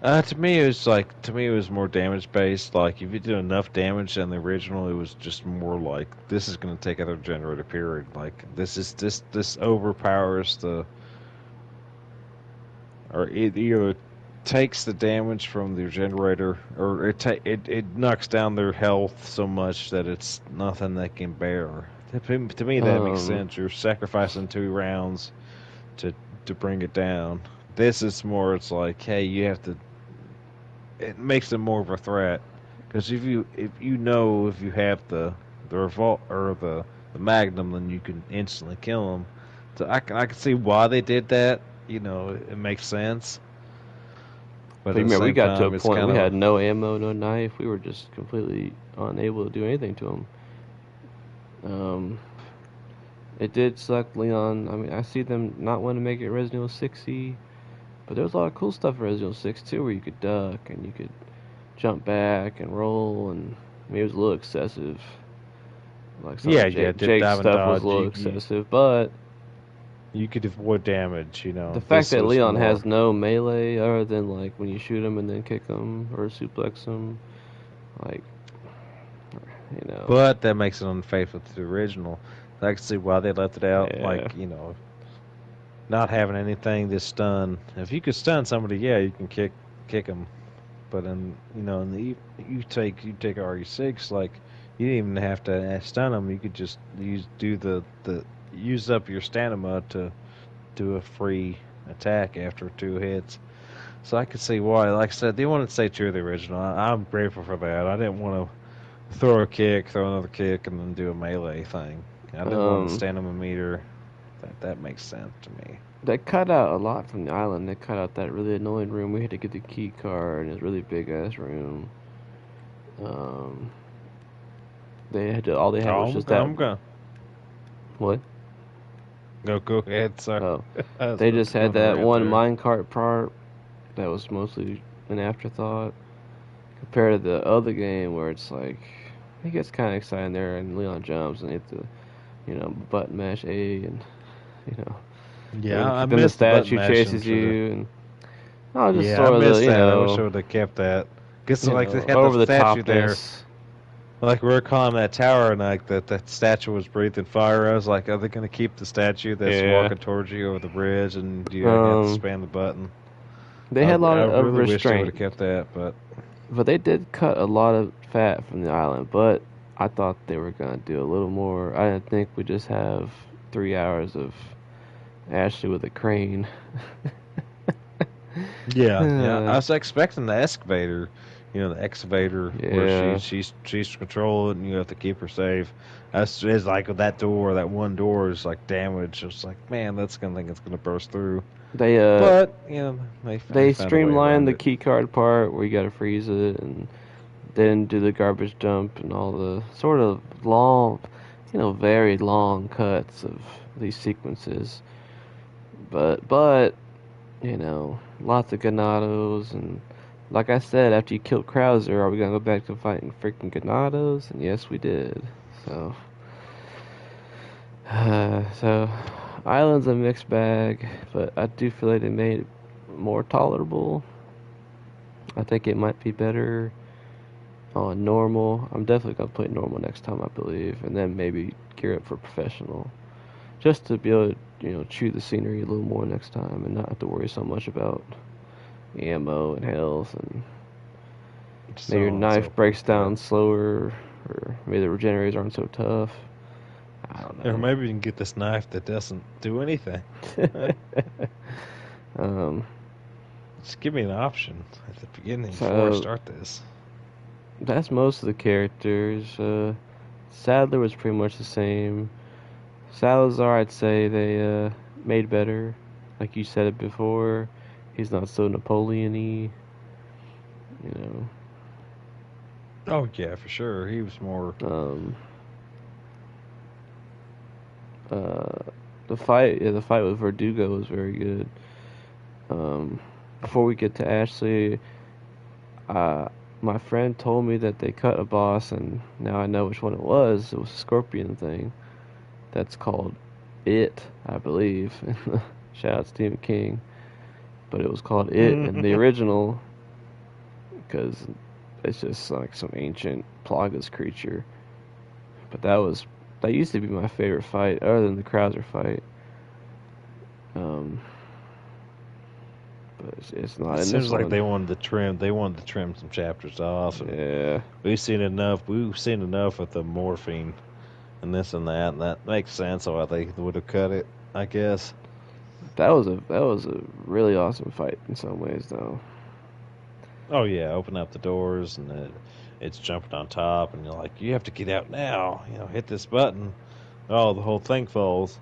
To me it was more damage based. Like if you did enough damage in the original, it was just more like this is going to take out a generator period. Like this overpowers the or it either takes the damage from the generator or it knocks down their health so much that it's nothing they can bear. To me that makes Um, sense. You're sacrificing 2 rounds to to bring it down. This is more. It's like, hey, you have to it makes them more of a threat because if you have the revolt or the magnum, then you can instantly kill them. So I can see why they did that. It makes sense. But but at the remember, we same got to a time, it's point kind we of had no ammo, no knife. We were just completely unable to do anything to them. Um, it did suck, Leon. I mean, I see them not wanting to make it Resident Evil 6y. But there was a lot of cool stuff in Resident Evil 6 too, where you could duck and you could jump back and roll, and I mean, it was a little excessive. Like some of yeah, dip Jake's dive and stuff was a dodge. little excessive, but You could avoid damage. the fact This that was Leon more. has no melee other than like when you shoot him and then kick him or suplex him, like you know, But that makes it unfaithful to the original. I can see why they left it out. yeah. Like not having anything to stun. If you could stun somebody, yeah, you can kick them. But in the you take RE6, like you didn't even have to stun them. You could just use up your stamina to do a free attack after 2 hits. So I could see why. Like I said, they wanted to stay true to the original. I'm grateful for that. I didn't want to throw a kick, throw another kick, and then do a melee thing. I didn't want the Um, stamina meter. That makes sense to me. they cut out a lot from the island. They cut out that really annoying room. We had to get the key card in this really big ass room. Um, they had to, all they had was Oh, just that. I'm gonna What? go ahead. Sorry, Oh, I was they about just to go had on a that rant one there. minecart part that was mostly an afterthought compared to the other game where it's like it gets kind of exciting there and Leon jumps and you have to button mash A and you know Yeah, I then the missed the button statue mashing chases for the. you and no just Yeah, I sort of the missed that. I wish I would have kept that. Cause like they had the over the statue there, topness. like we were climbing that tower, and like that statue was breathing fire. I was like, are they gonna keep the statue that's Yeah. walking towards you over the bridge, and you have to Um, spam the button? they I had a lot I of really wish they would have restraint, kept that, but but they did cut a lot of fat from the island. But I thought they were gonna do a little more. I didn't think we just have 3 hours of Ashley with a crane. yeah, I was expecting the excavator, the excavator where Yeah. she's controlling it, and you have to keep her safe. That's it's like with that door, that one door is like damaged. It's like, man, that's gonna think it's gonna burst through. They But they they found a way streamlined around the it. key card part where you gotta freeze it and then do the garbage dump and all the sort of long, very long cuts of these sequences. But lots of Ganados and like I said, after you killed Krauser, are we gonna go back to fighting freaking Ganados? And yes, we did. So, so Island's a mixed bag, but I do feel like they made it more tolerable. I think it might be better on normal. I'm definitely gonna play normal next time, I believe, and then maybe gear up for professional, just to be able to chew the scenery a little more next time and not have to worry so much about ammo and health and maybe So your on and knife so breaks forth. Yeah. down slower or maybe the regenerators aren't so tough. I Or don't maybe you can get this knife that doesn't do anything. know. um, Just give me an option at the beginning before I so start this. that's most of the characters. Sadler was pretty much the same. Salazar, I'd say they made better. Like you said it before, he's not so Napoleon-y, you Oh yeah, for sure. He was more. know. Uh, the fight with Verdugo was very good. Before we get to Ashley, uh, my friend told me that they cut a boss, and now I know which one it was. It was a scorpion thing. That's called It, I believe. Shout out to Stephen King. But it was called It in the original because it's just like some ancient Plagas creature. But that used to be my favorite fight, other than the Krauser fight. Um, but it's not It in this seems like one. they wanted to trim. They wanted to trim some chapters off, and Yeah, we've seen enough. We've seen enough of the morphine and this and that, and that makes sense why they would have cut it. I guess. that was a really awesome fight in some ways, though. Oh yeah, open up the doors and it's jumping on top, and you're like, you have to get out now. Hit this button. Oh, the whole thing falls.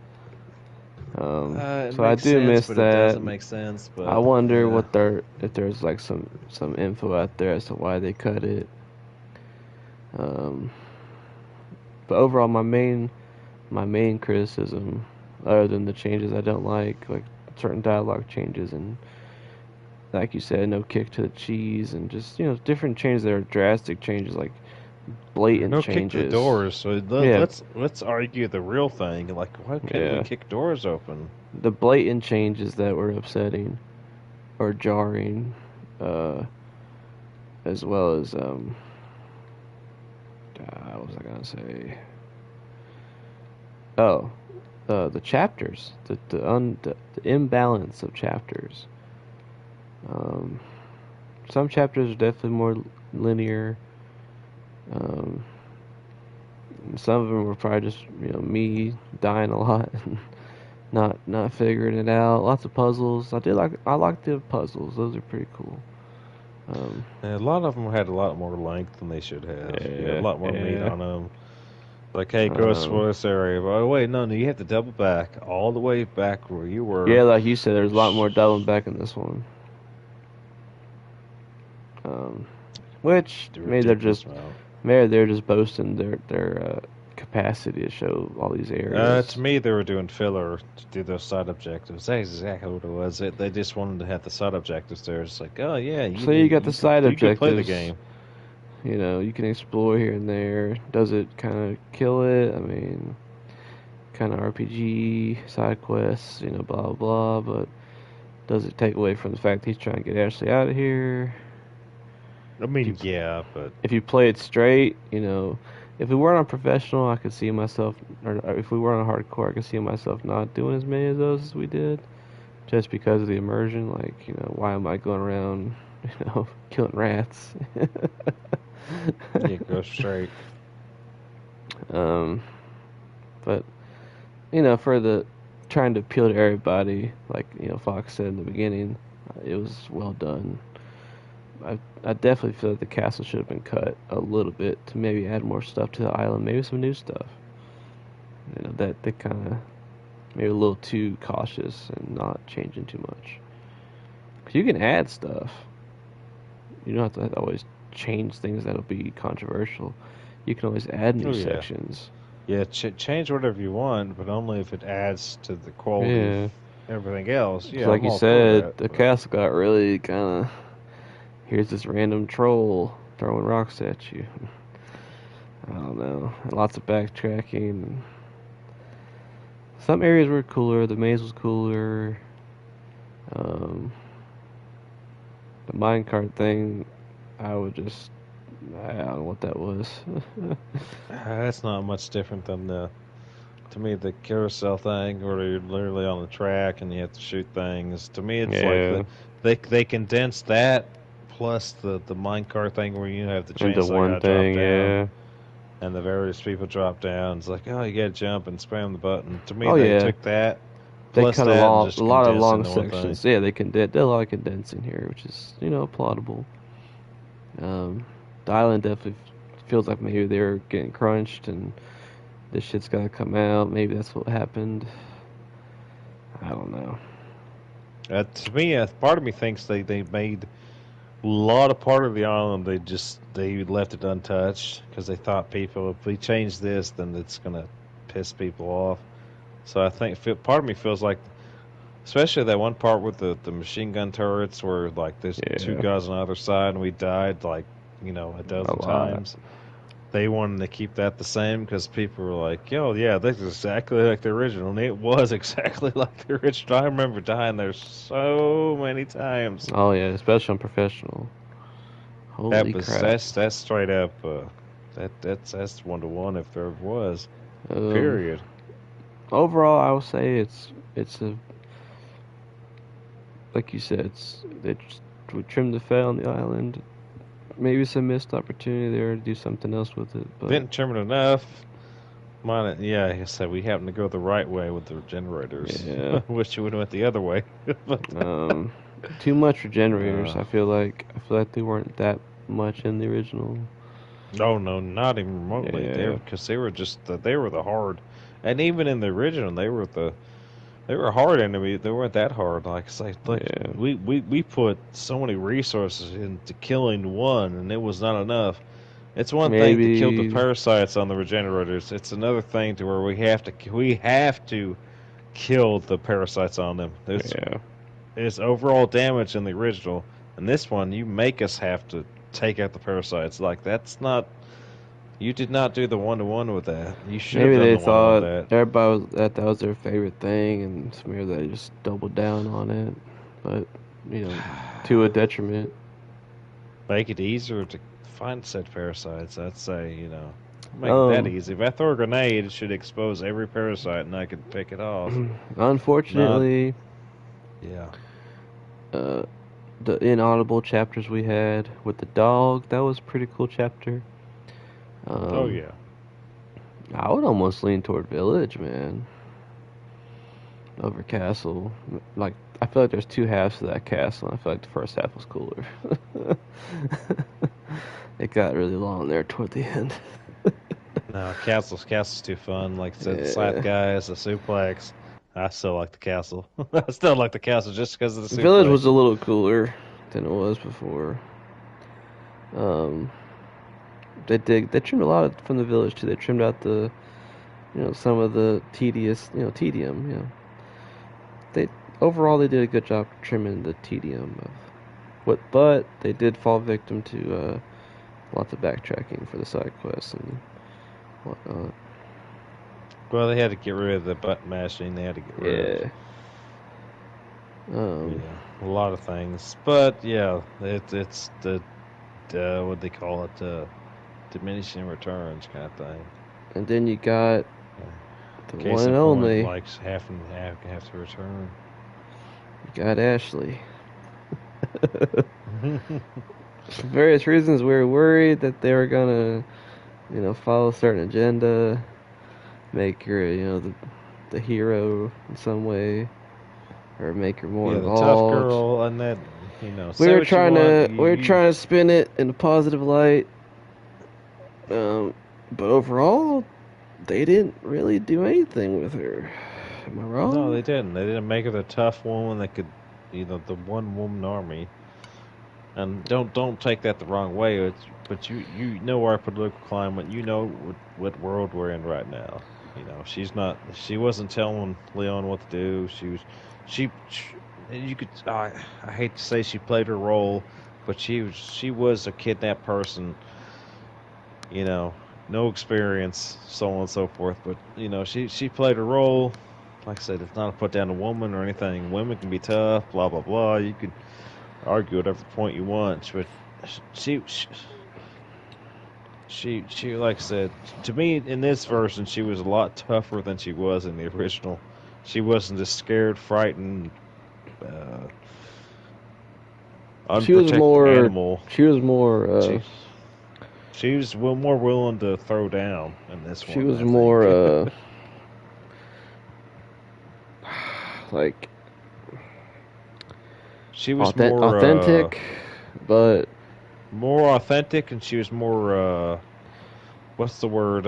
It So I makes do sense, miss but it that. doesn't make sense. I But wonder yeah, what if there's like some info out there as to why they cut it. Um, but overall, my main criticism, other than the changes I don't like certain dialogue changes and, like you said, no kick to the cheese, and just different changes that are drastic changes, like blatant no kick to the changes. doors. So Yeah, let's argue the real thing. Like, why can't we yeah, kick doors open? the blatant changes that were upsetting or jarring, uh, as well as what was I gonna say? Oh, the chapters, the imbalance of chapters. Um, some chapters are definitely more linear. Um, some of them were probably just me dying a lot and not figuring it out. Lots of puzzles. I like the puzzles. Those are pretty cool. Um, And a lot of them had a lot more length than they should have. A yeah, lot more meat yeah. on them. Like, hey, go Um, explore this area. Oh, wait, no, you have to double back all the way back where you yeah, were. like you said, there's a lot more doubling back in this one. Um, which The ridiculous amount. maybe they're just boasting their capacity to show all these To areas. me, they were doing filler to do those side objectives. That's exactly what it was. They just wanted to have the side objectives there. It's like, oh yeah, So you got the side you could play the objectives. game. You can explore here and there. Does it kind of kill it? I mean, kind of RPG side quests, blah blah. But does it take away from the fact that he's trying to get Ashley out of here? I If you mean, yeah, but if you play it straight, if we weren't on professional, I could see myself, or if we weren't on hardcore, I could see myself not doing as many of those as we did, just because of the immersion. Like, why am I going around, killing rats? yeah, go straight. um, but for the trying to appeal to everybody, like Fox said in the beginning, it was well done. I definitely feel that the castle should have been cut a little bit to maybe add more stuff to the island, maybe some new stuff. That they kind of maybe a little too cautious and not changing too much. Cause you can add stuff. You don't have to always change things that'll be controversial. You can always add Oh new yeah, sections. yeah. Change whatever you want, but only if it adds to the quality of Yeah, everything else. because Yeah, like I'm you all for said, that. the But castle got really kind of, here's this random troll throwing rocks at you. I don't know. And lots of backtracking. Some areas were cooler. The maze was cooler. Um, the minecart thing, I would just, I don't know what that was. that's not much different than the to me the carousel thing where you're literally on the track and you have to shoot things. To me, it's like Yeah, they condensed that plus the minecart thing where you have the into chainsaw one guy drop thing. down. Yeah, and the various people drop down. It's like, oh, you gotta jump and spam the button. To me, Oh they yeah, took that they plus cut a that and lot, a just lot of condensed long into one thing. sections. Yeah, did a lot of condensing here, which is plausible. Um, the island definitely feels like maybe they're getting crunched and this shit's gotta come out. Maybe that's what happened. I don't know. To me, part of me thinks they made a lot of part of the island. They left it untouched because they thought people, if we change this, then it's gonna piss people off. So I think part of me feels like, especially that one part with the machine gun turrets, where like there's two Yeah, guys on the other side and we died like a a dozen lot. times. They wanted to keep that the same because people were like, "Yo, yeah, this is exactly like the original." And it was exactly like the original. I remember dying there so many times. Oh yeah, especially on professional. That Holy was crap. that's straight up. That's 1-to-1 if there was. Um, Period. Overall, I would say it's a like you said, they just we trimmed the fat on the island. Maybe some missed opportunity there to do something else with it, but Didn't trim it enough. Mine, yeah, like I said we happened to go the right way with the generators. yeah. Wish you would have went the other way. but Um, Too much for generators. uh, I feel like they weren't that much in the original. no, no, not even remotely. Yeah, Because they were just they were the hard, and even in the original they were hard enemies. They weren't that hard. Like yeah. we put so many resources into killing one, and it was not enough. It's one thing to kill the Maybe, parasites on the regenerators. It's another thing to where we have to kill the parasites on them. yeah. There's overall damage in the original, and this one you make us have to take out the parasites. Like that's not. You did not do the 1-to-1 with that. You should have Maybe done they the one with thought that. everybody that was their favorite thing, and maybe they just doubled down on it. But to a detriment. Make it easier to find said parasites. I'd say, make it that Um, easy. If I throw a grenade, it should expose every parasite and I can pick it off. Not, Unfortunately, yeah. uh, the inaudible chapters we had with the dog, that was a pretty cool chapter. Oh, Um, yeah. I would almost lean toward Village, man, over Castle. Like, I feel like there's two halves to that castle, and I feel like the first half was cooler. It got really long there toward the end. No, castle's too fun. Like I said, the scythe Yeah. guys, the suplex. I still like the castle. I still like the castle just because of the Village was a suplex. little cooler than it was before. Um, they trimmed a lot from the village too. They trimmed out the some of the tedium. They overall they did a good job trimming the tedium of but they did fall victim to lots of backtracking for the side quests and whatnot. Well, they had to get rid of the button mashing. They had to get rid of, Yeah. Um, a lot of things. But yeah, it's the what they call it, diminishing returns kind of thing. and then you got the one Case and in point, only. like half and half have to return. You got Ashley. For various reasons, we were worried that they were gonna, follow a certain agenda, make her, the hero in some way, or make her more Yeah, the tough involved. girl, and that say what you want. We were trying to spin it in a positive light, um, but overall, they didn't really do anything with her. Am I No, wrong? they didn't. They didn't make her the tough woman that could, the one woman army. And don't take that the wrong way. But you know our political climate. You know what world we're in right now. She wasn't telling Leon what to do. She and you could. I hate to say she played her role, but she was a kidnapped person. You know, no experience, so on and so forth. But she played her role. Like I said, it's not a put down a woman or anything. Women can be tough. Blah blah blah. You can argue whatever point you want, but she she she like I said, to me in this version she was a lot tougher than she was in the original. She wasn't this scared, frightened, uh, She was unprotected more. animal. She was more. She She was more willing to throw down in this She one, was I more think. like She was authentic, but more authentic, and she was more what's the word?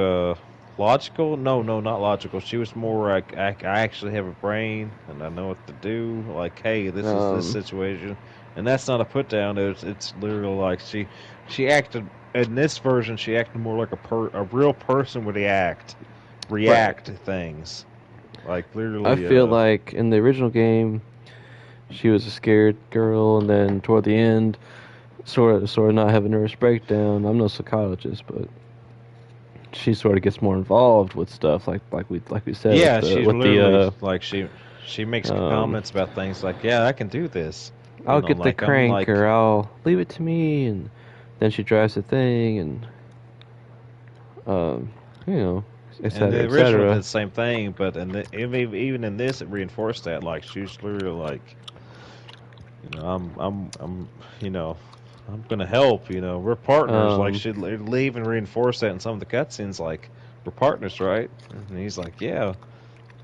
Logical? No, no, not logical. She was more like I actually have a brain and I know what to do. Like, hey, this is this um, situation, and that's not a put down. It's literally like she acted in this version. She acted more like a real person would right. react to things. Like I literally, feel like in the original game, she was a scared girl, and then toward the end, sort of not having a nervous breakdown. I'm no psychologist, but she sort of gets more involved with stuff like we said with yeah, the she's with the literally like she makes um comments about things like, yeah, I can do this. I'll get the Like I'm crank or like I'll leave it to me, and then she drives the thing, and um you know, et and cetera, the et original did the cetera. same thing, but even in this, it reinforced that. Like she's literally like, I'm, I'm gonna help. We're partners. Like Um, she'd leave and reinforce that in some of the cutscenes. Like we're partners, right? And he's like, yeah,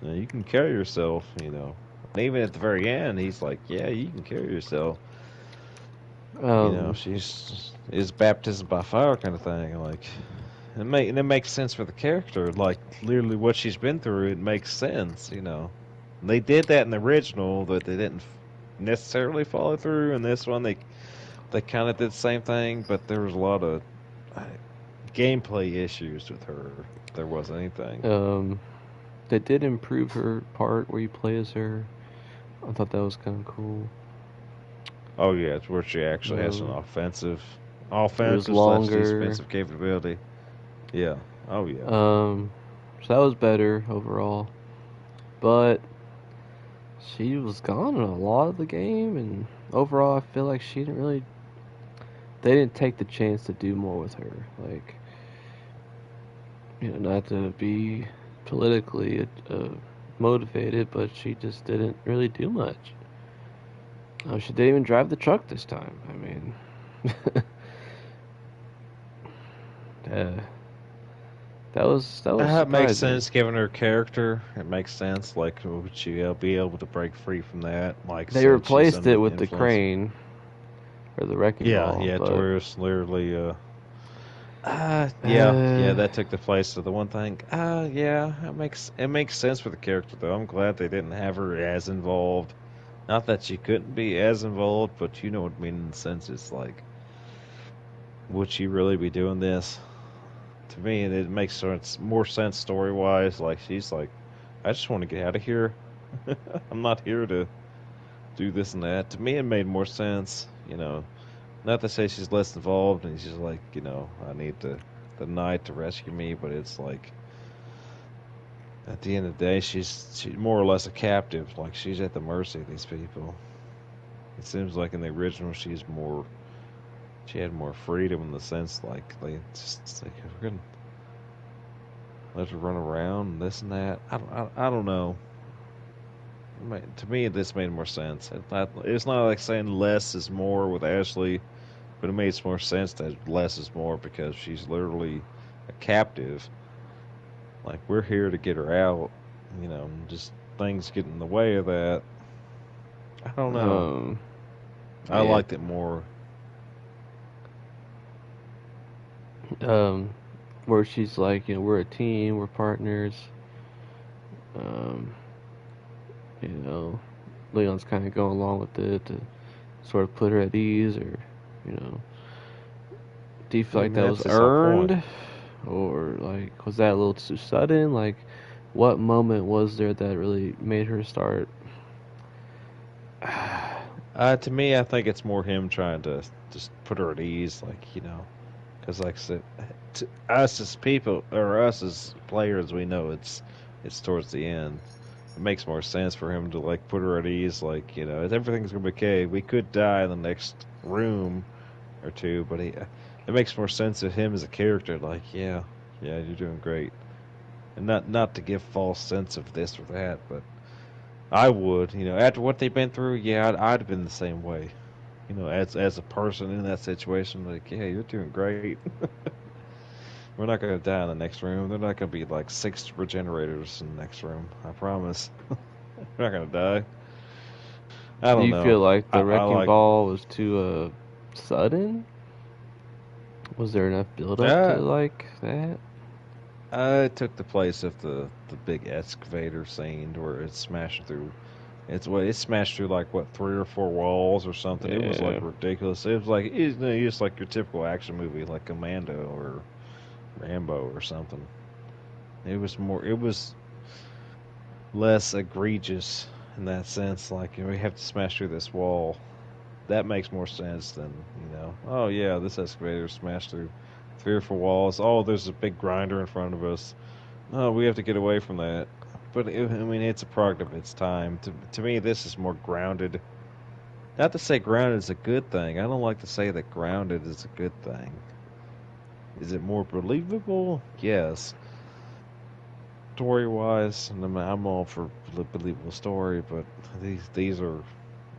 you can carry yourself. And even at the very end, he's like, yeah, you can carry yourself. um, She's is baptism by fire kind of thing. Like and it makes sense for the character. Like literally what she's been through, it makes sense. They did that in the original, but they didn't necessarily follow through. In this one, they kind of did the same thing, but there was a lot of uh, gameplay issues with her. If there was anything. um, they did improve her part where you play as her. I thought that was kind of cool. Oh yeah, it's where she actually has an Um, it was offensive slash longer. defensive capability. Yeah. Oh yeah. Um, so that was better overall. But she was gone in a lot of the game, and overall, I feel like she didn't really. They didn't take the chance to do more with her. Like, not to be politically motivated, but she just didn't really do much. She didn't even drive the truck this time. I mean, uh, that was It makes surprising. sense given her character. It makes sense. Like, would she be able to break free from that? Like, They say she's replaced under it the with the influence. crane or the wrecking Yeah, ball, yeah, to but where it's literally, yeah, yeah, uh, that took the place of the one thing. Yeah, it makes sense for the character though. I'm glad they didn't have her as involved. Not that she couldn't be as involved, but you know what I mean in the sense it's like, would she really be doing this? To me, it makes more sense story wise. Like she's like, I just want to get out of here. I'm not here to do this and that. To me, it made more sense. Not to say she's less involved and she's like, I need the knight to rescue me, but it's like at the end of the day, she's more or less a captive. Like she's at the mercy of these people. It seems like in the original, she had more freedom in the sense like they just like we're gonna let her run around and this and that. I don't know. To me, this made more sense. It's not like saying less is more with Ashley, but it makes more sense that less is more because she's literally a captive. Like we're here to get her out, and just things get in the way of that. I don't know. um, I yeah, liked it more. um, where she's like, we're a team, we're partners. Um, you know, Leon's kind of going along with it to sort of put her at ease, or you know, do you feel I like mean, that that's was his whole point. earned, or like was that a little too sudden? Like, what moment was there that really made her start? To me, I think it's more him trying to just put her at ease, because like I said, to us as people or us as players, we know it's towards the end. It makes more sense for him to like put her at ease, like everything's gonna be okay. We could die in the next room or two, but it makes more sense of him as a character. Like, yeah, yeah, you're doing great, and not to give false sense of this or that, but I would, after what they've been through, yeah, I'd have been the same way. As a person in that situation, like, yeah, you're doing great. We're not gonna die in the next room. They're not gonna be like 6 regenerators in the next room. I promise. We're not gonna die. I Do don't you know. feel like I, the I wrecking like. ball was too sudden? Was there enough build up to Uh, like that? I took the place of the big excavator scene where it smashed through. It smashed through like what 3 or 4 walls or something. It was like Yeah. ridiculous. It was like it's like your typical action movie, like Commando or Rambo or something. It was more. It was less egregious in that sense. Like we have to smash through this wall. That makes more sense than Oh yeah, this excavator smashed through 3 or 4 walls. Oh, there's a big grinder in front of us. Oh, we have to get away from that. But I mean, it's a product of its time. To me, this is more grounded. Not to say grounded is a good thing. I don't like to say that grounded is a good thing. Is it more believable? Yes. Story wise, and I'm all for believable story, but these are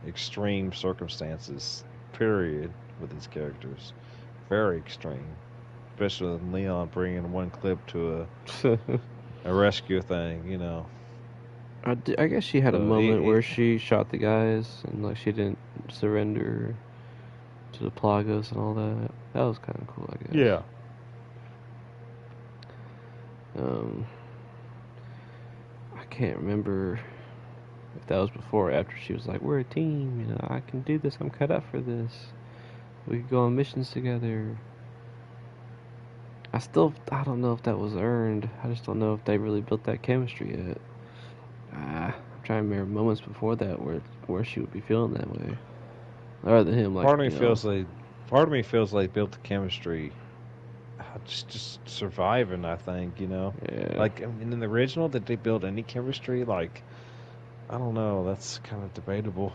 extreme circumstances. Period. With these characters, very extreme. Especially with Leon bringing one clip to a rescue thing. I guess she had a So moment where she shot the guys and like she didn't surrender to the Plagas and all that. That was kind of cool, I guess. yeah. Um, I can't remember if that was before or after she was like, "We're a team, you know. I can do this. I'm cut out for this. We could go on missions together." I don't know if that was earned. I just don't know if they really built that chemistry yet. I'm trying to remember moments before that where she would be feeling that way, rather than him like Part of me you know, feels like part of me feels like built the chemistry just surviving. I think yeah, like I mean, in the original, did they build any chemistry? Like I don't know. That's kind of debatable.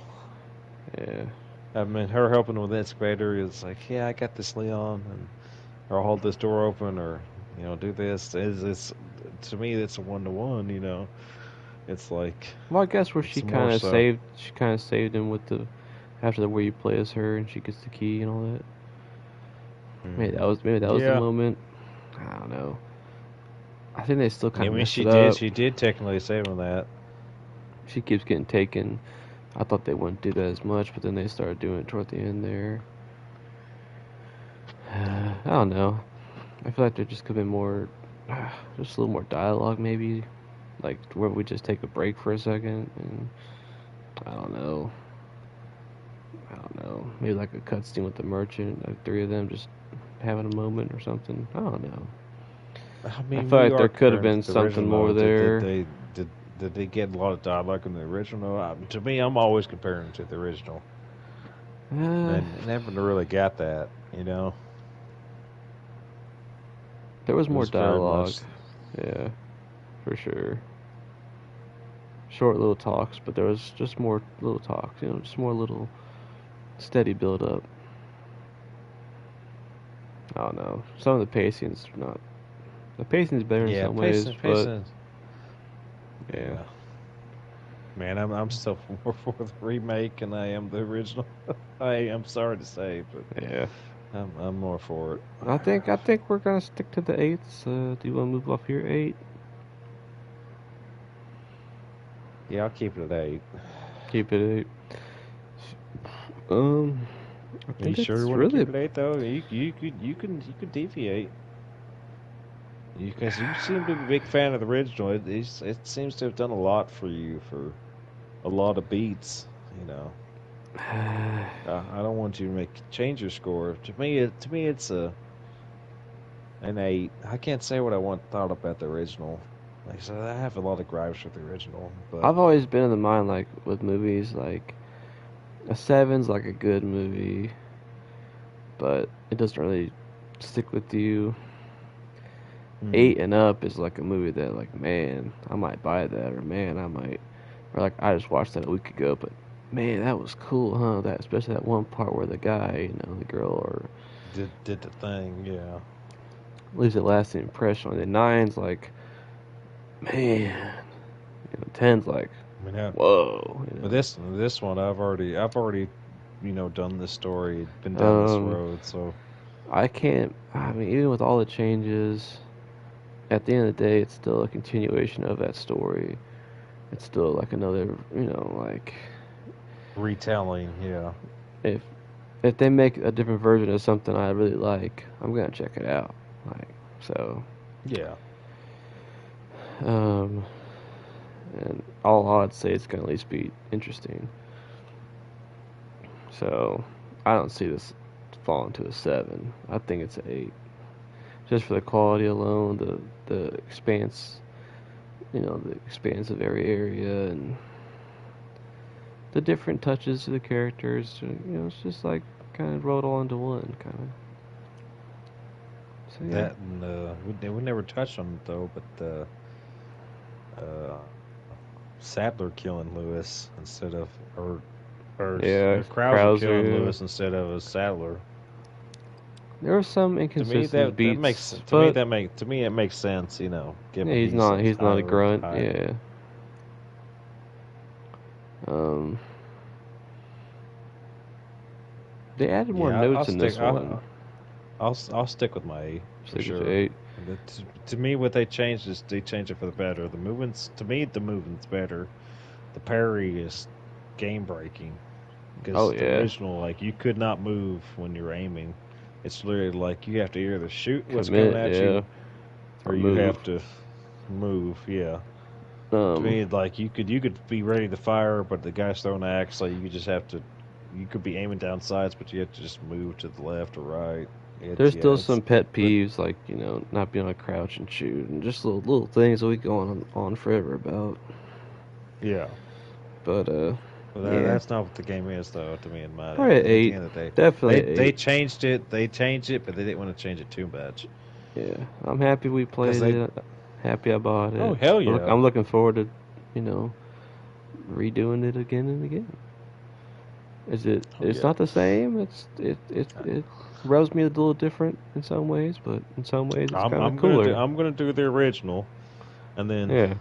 yeah. I mean, her helping with the excavator is like, yeah, I got this, Leon, and or I'll hold this door open, or do this. It's to me, it's a 1-to-1. It's like Well, I guess where it's more so. she kind of saved him with the after the where you play as her and she gets the key and all that. Maybe that was the Yeah. moment. I don't know. I think they still I kind of mean, messed she it did. up. She did technically save him that. She keeps getting taken. I thought they wouldn't do that as much, but then they started doing it toward the end there. I don't know. I feel like there just could have been more, just a little more dialogue maybe, like where we just take a break for a second and I don't know. I don't know. Maybe like a cutscene with the merchant, like three of them just having a moment or something. I don't know. I I mean, feel we like there are could have comparing been to the original something more though. Did there. they did they get a lot of dialogue in the original? To me, I'm always comparing to the original, Uh, and never really got that. there was It more was very dialogue. much. Yeah, for sure. Short little talks, but there was just more little talks. You know, just more little steady build up. I don't know. Some of the pacing's not. The pacing's better in Yeah, some ways, but pacing. yeah. Yeah, man, I'm still more for the remake, and I am the original. I'm sorry to say, but Yeah. I'm more for it. I think we're gonna stick to the eights. Do you want to move off your eight? Yeah, I'll keep it at 8. Keep it eight. Um, I Are you think sure you that's want to really keep it 8 though? You could deviate. Because you seem to be a big fan of the original. It seems to have done a lot for you for a lot of beats. You know, I don't want you to change your score. To me, it's an 8. I can't say what I thought about the original. Like I said, I have a lot of gripes with the original, but I've always been in the mind like with movies like a seven's like a good movie, but it doesn't really stick with you. hmm, Eight and up is like a movie that like man, I might buy that or man, I might or like I just watched that a week ago, but man, that was cool, huh? That especially that one part where the guy, you know, the girl or did the thing, yeah. leaves a lasting impression on the nine's like man, you know, ten's like I mean, whoa, you but this one, I've already done this story, been know. down this road, so I can't. I mean, even with all the changes, at the end of the day, it's still a continuation of that story. It's still like another, like Retelling, yeah. if if they make a different version of something I really like, I'm gonna check it out. Like so, Yeah. um, and all I'd say it's gonna at least be interesting. So I don't see this falling to a 7. I think it's an 8, just for the quality alone, the expanse, the expanse of every area and the different touches to the characters. It's just like kind of rolled all into one, kind of. So yeah, That and we never touched on it though, but uh, Sadler killing Lewis instead of yeah, or Krauser killing Krauser. Lewis instead of a Sadler. There were some To me inconsistent beats, but to me it makes sense, you know, yeah, given he's he's not a he's not a grunt. high. Yeah. Um, they added more Yeah, notes in this one. I'll stick with my A for Stick with your sure. 8. To me, what they changed is they changed it for the better. The movements, to me, the movement's better. The parry is game breaking Oh because the yeah, original, like, you could not move when you're aiming. It's literally like you have to either shoot what's coming commit. at Yeah, you or or you move. have to move. Yeah. To Um, me, like you could be ready to fire, but the guy's throwing an axe, so you just have to. You could be aiming down sides, but you have to just move to the left or right. there's still It's some pet but peeves like not being able to crouch and shoot, and just little things that we go on forever about. yeah. But But yeah, that's not what the game is, though. To me, in my probably an at the 8. end of the day, Definitely an they 8. changed it. They changed it, but they didn't want to change it too much Yeah, I'm happy we because played they. it. Happy I bought Oh it. hell yeah! I'm looking forward to, you know, redoing it again and again. Is it? Oh It's yeah! not the same. It rubs me a little different in some ways, but in some ways it's kind of cooler. I'm gonna do the original, and then Yeah.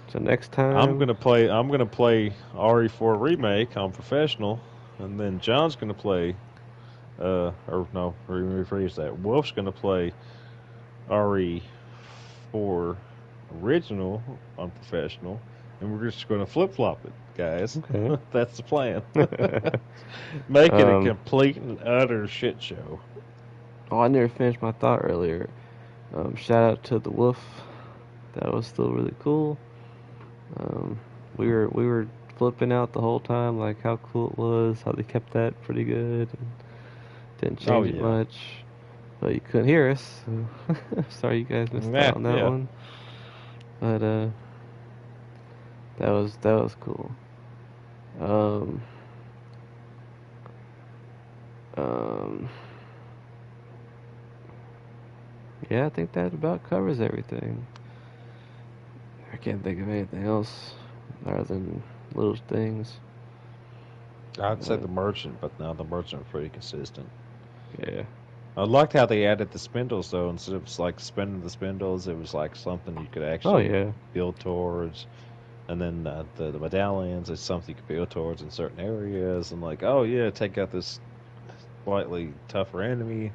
So next time, I'm gonna play RE4 remake on professional, and then John's gonna play or no, rephrase that. Wolf's gonna play RE4 original on professional, and we're just gonna flip flop it, guys. okay. That's the plan. Make it a um. complete and utter shit show. Oh, I never finished my thought earlier. Shout out to the wolf. That was still really cool. Um, we were flipping out the whole time, like how cool it was, how they kept that pretty good, and didn't Oh change it yeah, much. But you couldn't hear us. So sorry you guys missed yeah, out on that yeah. one. But that was cool. Um, um, yeah, I think that about covers everything. I can't think of anything else other than little things. I'd say Uh, the merchant, but now the merchant was pretty consistent. yeah. I liked how they added the spindles though. Instead of like spending the spindles, it was like something you could Oh actually yeah. build towards. And then the medallions is something you could build towards in certain areas. And like, oh yeah, take out this slightly tougher enemy.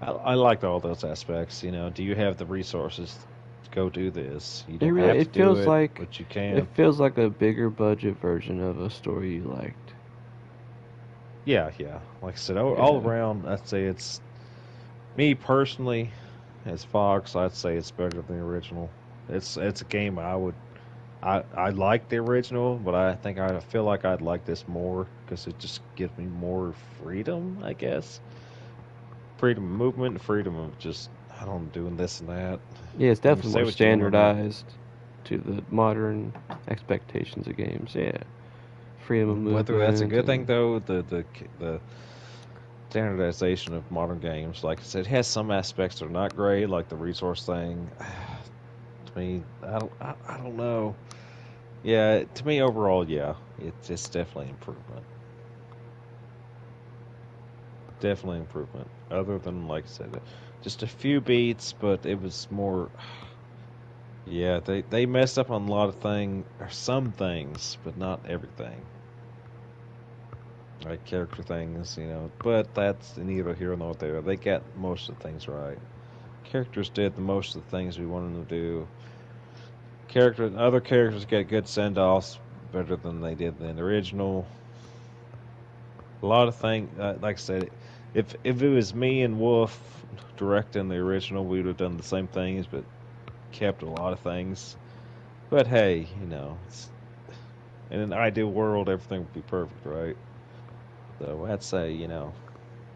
I liked all those aspects. You know, do you have the resources to go do this? You It don't really have to it do feels it, like but you it can. feels like a bigger budget version of a story you liked. Yeah, yeah. Like I said, all Yeah. around, I'd say it's me personally as Fox. I'd say it's better than the original. It's a game I like the original, but I think I feel like I'd like this more because it just gives me more freedom, I guess. Freedom of movement, freedom of just I don't know, doing this and that. Yeah, it's You can definitely say more what you want on it. standardized to the modern expectations of games. Yeah. Freedom of Whether that's a movement good thing and though, the standardization of modern games, like I said, has some aspects that are not great, like the resource thing. To me, I don't know. Yeah, to me overall, yeah, it's definitely improvement. Definitely improvement. Other than like I said, just a few beats, but it was more. Yeah, they messed up on a lot of things, or some things, but not everything. like character things, But that's neither here nor there. They got most of the things right. Characters did the most of the things we wanted them to do. Other characters get good send offs better than they did in the original. A lot of things, like I said, if it was me and Wolf directing the original, we would have done the same things, but kept a lot of things. But hey, in an ideal world, everything would be perfect, right? So I'd say,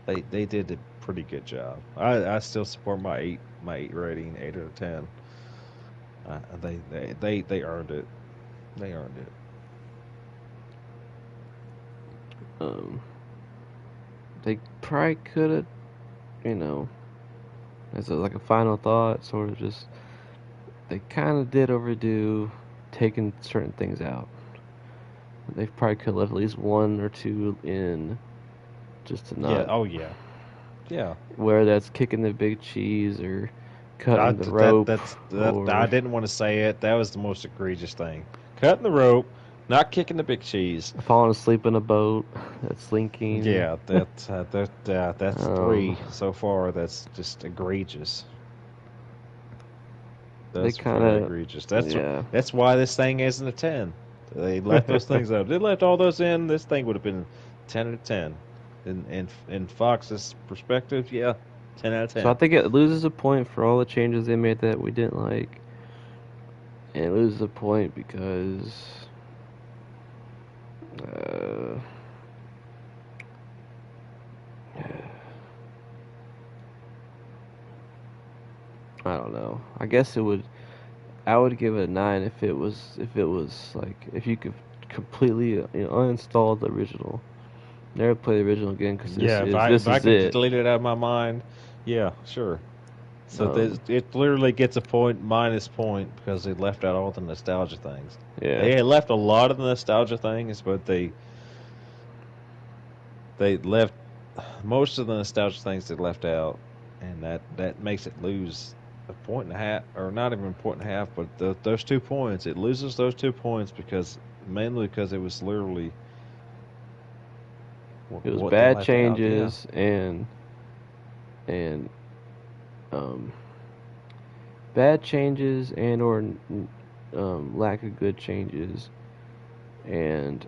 they did a pretty good job. I still support my eight rating, 8 out of 10. They earned it. They earned it. Um, they probably could have, you know, as like a final thought, sort of just they kind of did overdo taking certain things out. They probably could have left at least one or two in, just to Yeah. not, Oh yeah. Yeah. where that's kicking the big cheese or I, cutting the that rope that's that. I or didn't want to say it. That was the most egregious thing. Cutting the rope, not kicking the big cheese. falling asleep in a boat that's sinking. Yeah, that's um, three so far. That's just egregious. they That's kind very of, egregious. yeah, That's why this thing isn't a 10. They left those things out. If they left all those in, this thing would have been 10 out of 10. In Fox's perspective, yeah, 10 out of so I 10. think it loses a point for all the changes they made that we didn't like, and it loses a point because uh, I don't know. I guess it would. I would give it a 9 if it was like if you could completely uninstall the original, never play the original again because Yeah, this if I is could it. delete it out of my mind, yeah, sure. So Um, it literally gets a point minus point because they left out all the nostalgia things. yeah, They had left a lot of the nostalgia things, but they left most of the nostalgia things they left out, and that makes it lose a point and a half, or not even a point and a half, but those 2 points. It loses those 2 points because mainly because it was literally it was what they bad left out. Yeah, changes and um, bad changes and or lack of good changes and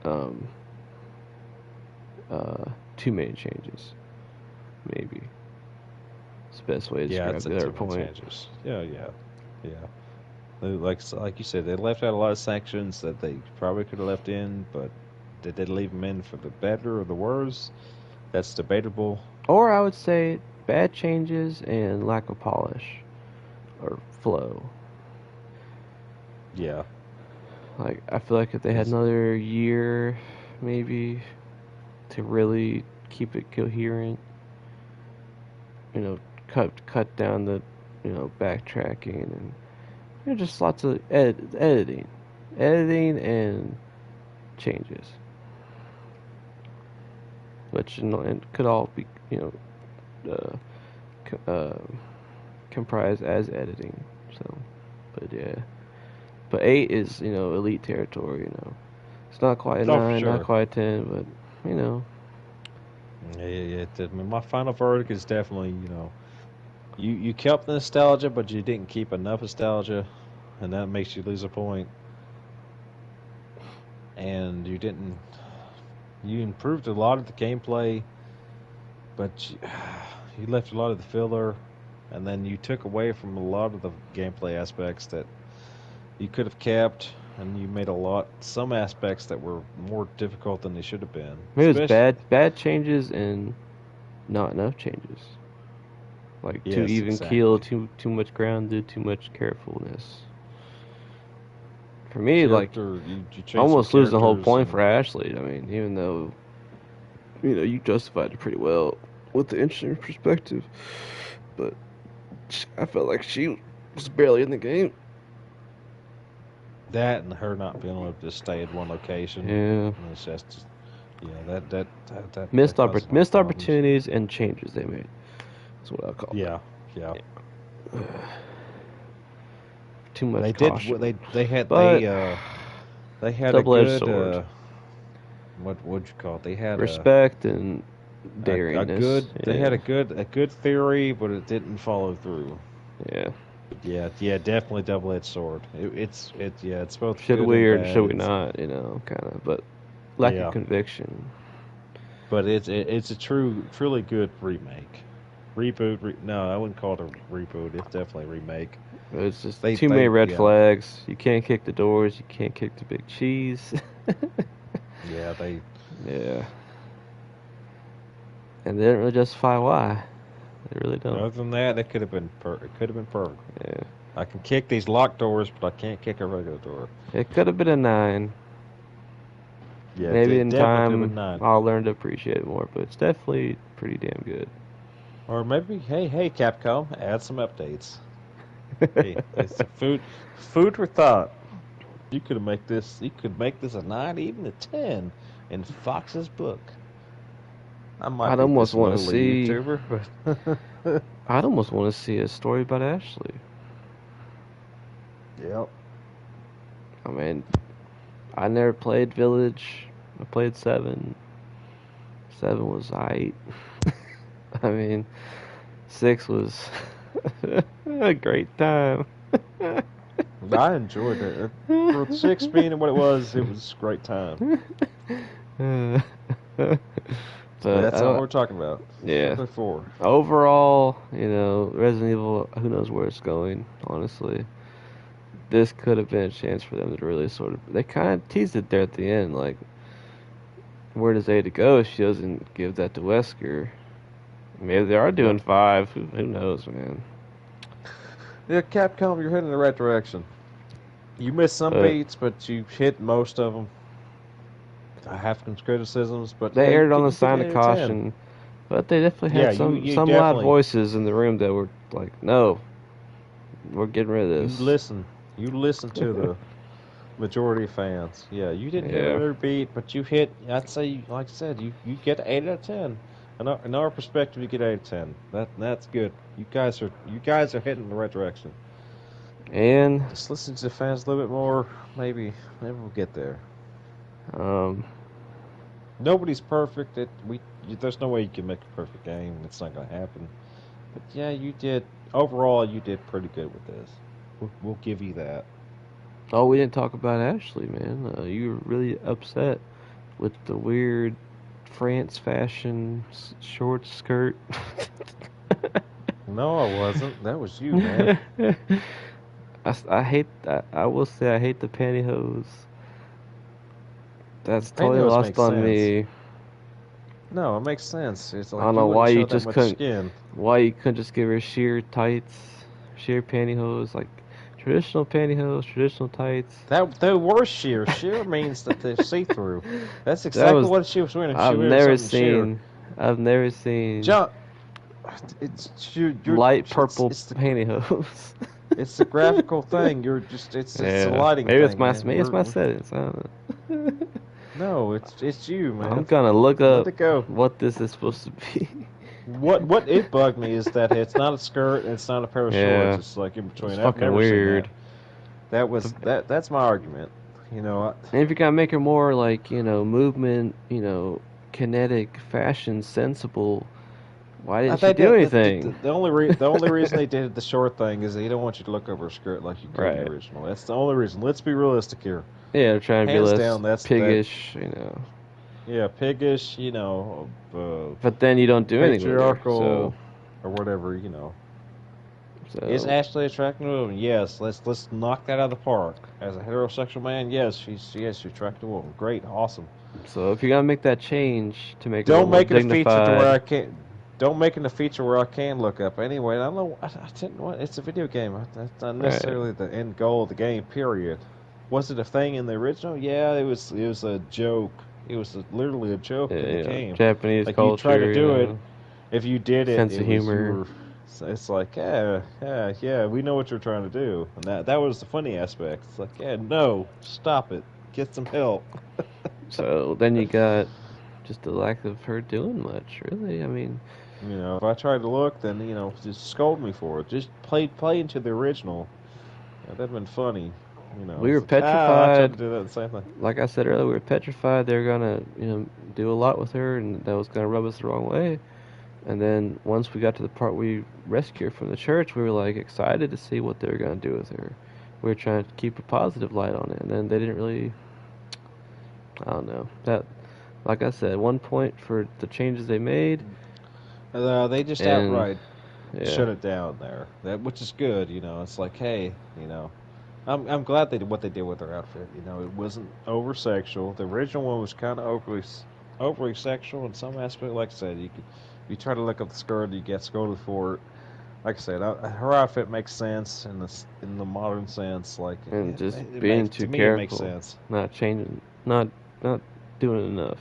um, too many changes. Maybe it's the best way to yeah, describe it's a their too many point. changes. Yeah, yeah, yeah. Like you said, they left out a lot of sections that they probably could have left in, but did they leave them in for the better or the worse? That's debatable. Or I would say bad changes and lack of polish or flow. Yeah, Like I feel like if they had it's another year, maybe to really keep it coherent, you know, cut down the, backtracking and just lots of editing and changes, which and could all be uh, co- comprised as editing. So, but yeah, but 8 is elite territory. It's not quite a oh for 9, not sure. quite a 10, but you know Yeah, I mean, my final verdict is definitely you kept the nostalgia, but you didn't keep enough nostalgia, and that makes you lose a point. And you improved a lot of the gameplay, but you left a lot of the filler, and then you took away from a lot of the gameplay aspects that you could have kept, and you made some aspects that were more difficult than they should have been. maybe it was Especially, bad changes and not enough changes. Like too yes, even keel, exactly. too much grounded, too much carefulness. For me, like You changed some almost losing the whole characters, point and for Ashley. I mean, even though you justified it pretty well with the interesting perspective, but I felt like she was barely in the game. that and her not being able to just stay at one location. Yeah, And it's just, yeah, that caused a lot of missed problems. opportunities and changes they made. That's what I call Yeah, yeah. it. Too much They did. caution, They but they had a double-edged good sword. what would you call it? They had Respect and a daringness. good they had Yeah, a good theory, but it didn't follow through. yeah. Yeah, yeah, definitely double-edged sword. It's both Should good we and or bad. should we It's not? You know, kind of. But lack of yeah, conviction. but it's a truly good remake. Reboot? No, I wouldn't call it a reboot. It's definitely a remake. It's just They too many they red yeah flags. You can't kick the doors. You can't kick the big cheese. yeah they Yeah, and they didn't really justify why. They really don't. Other than that, it could have been perfect. Yeah, I can kick these locked doors, but I can't kick a regular door. it could have been a 9. Yeah, Maybe it in definitely could have time been nine. I'll learn to appreciate it more, but it's definitely pretty damn good. Or maybe, hey, Capcom, add some updates. Hey, it's food for thought. You could make this a 9, even a 10 in Fox's book. I might I'd be almost this want to lowly see. YouTuber, but I'd almost want to see a story about Ashley. yep. I mean, I never played Village. I played 7. 7 was aight. I mean, 6 was a great time. I enjoyed it. For 6 being what it was a great time. But I That's not what don't. we're talking about. Yeah. Strictly 4. Overall, Resident Evil. Who knows where it's going? Honestly, this could have been a chance for them to really sort of. They kind of teased it there at the end, like, where does Ada go if she doesn't give that to Wesker? Maybe they are Yep. doing 5. Who knows, man? Yeah, Capcom, you're heading in the right direction. You missed some But beats, but you hit most of them. I have some criticisms, but they hey, erred on can the you give side me of 8 out of 10? caution. But they definitely Yeah, had you some loud definitely voices in the room that were like, "No, we're getting rid of you this." listen. You listen to the majority of fans. Yeah, you didn't hit Yeah. every beat, but you hit. I'd say, like I said, you get 8 out of 10. In our perspective, you get 8 out of 10. That's good. You guys are heading in the right direction. And Just listen to the fans a little bit more. Maybe we'll get there. um, Nobody's perfect. There's no way you can make a perfect game. It's not gonna happen. But yeah, you did. Overall, you did pretty good with this. We'll give you that. oh, we didn't talk about Ashley, man. You were really upset with the weird France fashion short skirt. No, I wasn't. That was you, man. I hate that. I will say I hate the pantyhose. That's totally Pantyhose lost makes on sense. me. No, it makes sense. It's I don't like you know wouldn't show that much skin. why you couldn't just give her sheer tights, sheer pantyhose, like traditional pantyhose, traditional tights. That were sheer. Sheer means that they're see through. That's That exactly was what she was wearing. If she I've wears never something sheer, seen I've never seen John, you're light purple it's the pantyhose. it's the graphical thing. You're just it's a Yeah, lighting maybe it's thing, my man. maybe it's my settings. I don't know. No, it's you, I'm man. gonna look Let up it go. what this is supposed to be. What it bugged me is that it's not a skirt and it's not a pair of shorts. Yeah, It's like in it's between. I've fucking never seen that. weird. That's my argument. You know, And if you gotta make her more like, movement, kinetic, fashion sensible, why I didn't she think do the anything? the only reason they did the short thing is they don't want you to look over a skirt like you could in the Right. original. That's the only reason. Let's be realistic here. Yeah, they're trying to be Hands less down, that piggish. yeah, piggish. But then you don't do anything with her, Patriarchal or whatever. You know, is so Ashley attractive to women? Yes. Let's knock that out of the park. As a heterosexual man, yes, she's attractive to women. Great, awesome. so if you're gonna make that change to make her a little Don't more make it a feature to where dignified, I can't. Don't make it a feature where I can look up. Anyway, I don't know. I didn't want. It's a video game. That's not right? necessarily the end goal of the game. Period. Was it a thing in the original? Yeah, it was. It was a joke. It was literally a joke in the game. Japanese Like you try to culture, do it. If you did it, sense it of was you humor. were. So it's like yeah. We know what you're trying to do, and that was the funny aspect. It's like no, stop it. Get some help. So then you got just the lack of her doing much, really. I mean, If I tried to look, then just scold me for it. Just play into the original. That'd been funny. You know, We were it's like, I tried to petrified. do that same thing. Like I said earlier, we were petrified they were gonna, do a lot with her, and that was gonna rub us the wrong way. And then once we got to the part we rescued her from the church, we were like excited to see what they were gonna do with her. We were trying to keep a positive light on it, and then they didn't really. I don't know that. Like I said, one point for the changes they made, They just and outright yeah, shut it down there. That which is good. You know, it's like, hey, you know, I'm glad they did what they did with her outfit. You know, it wasn't over sexual. The original one was kind of overly sexual in some aspect. Like I said, you try to look up the skirt, you get scolded for it. Like I said, her outfit makes sense in the modern sense. Like and just it being makes too to me it makes careful, sense. not changing, not doing enough.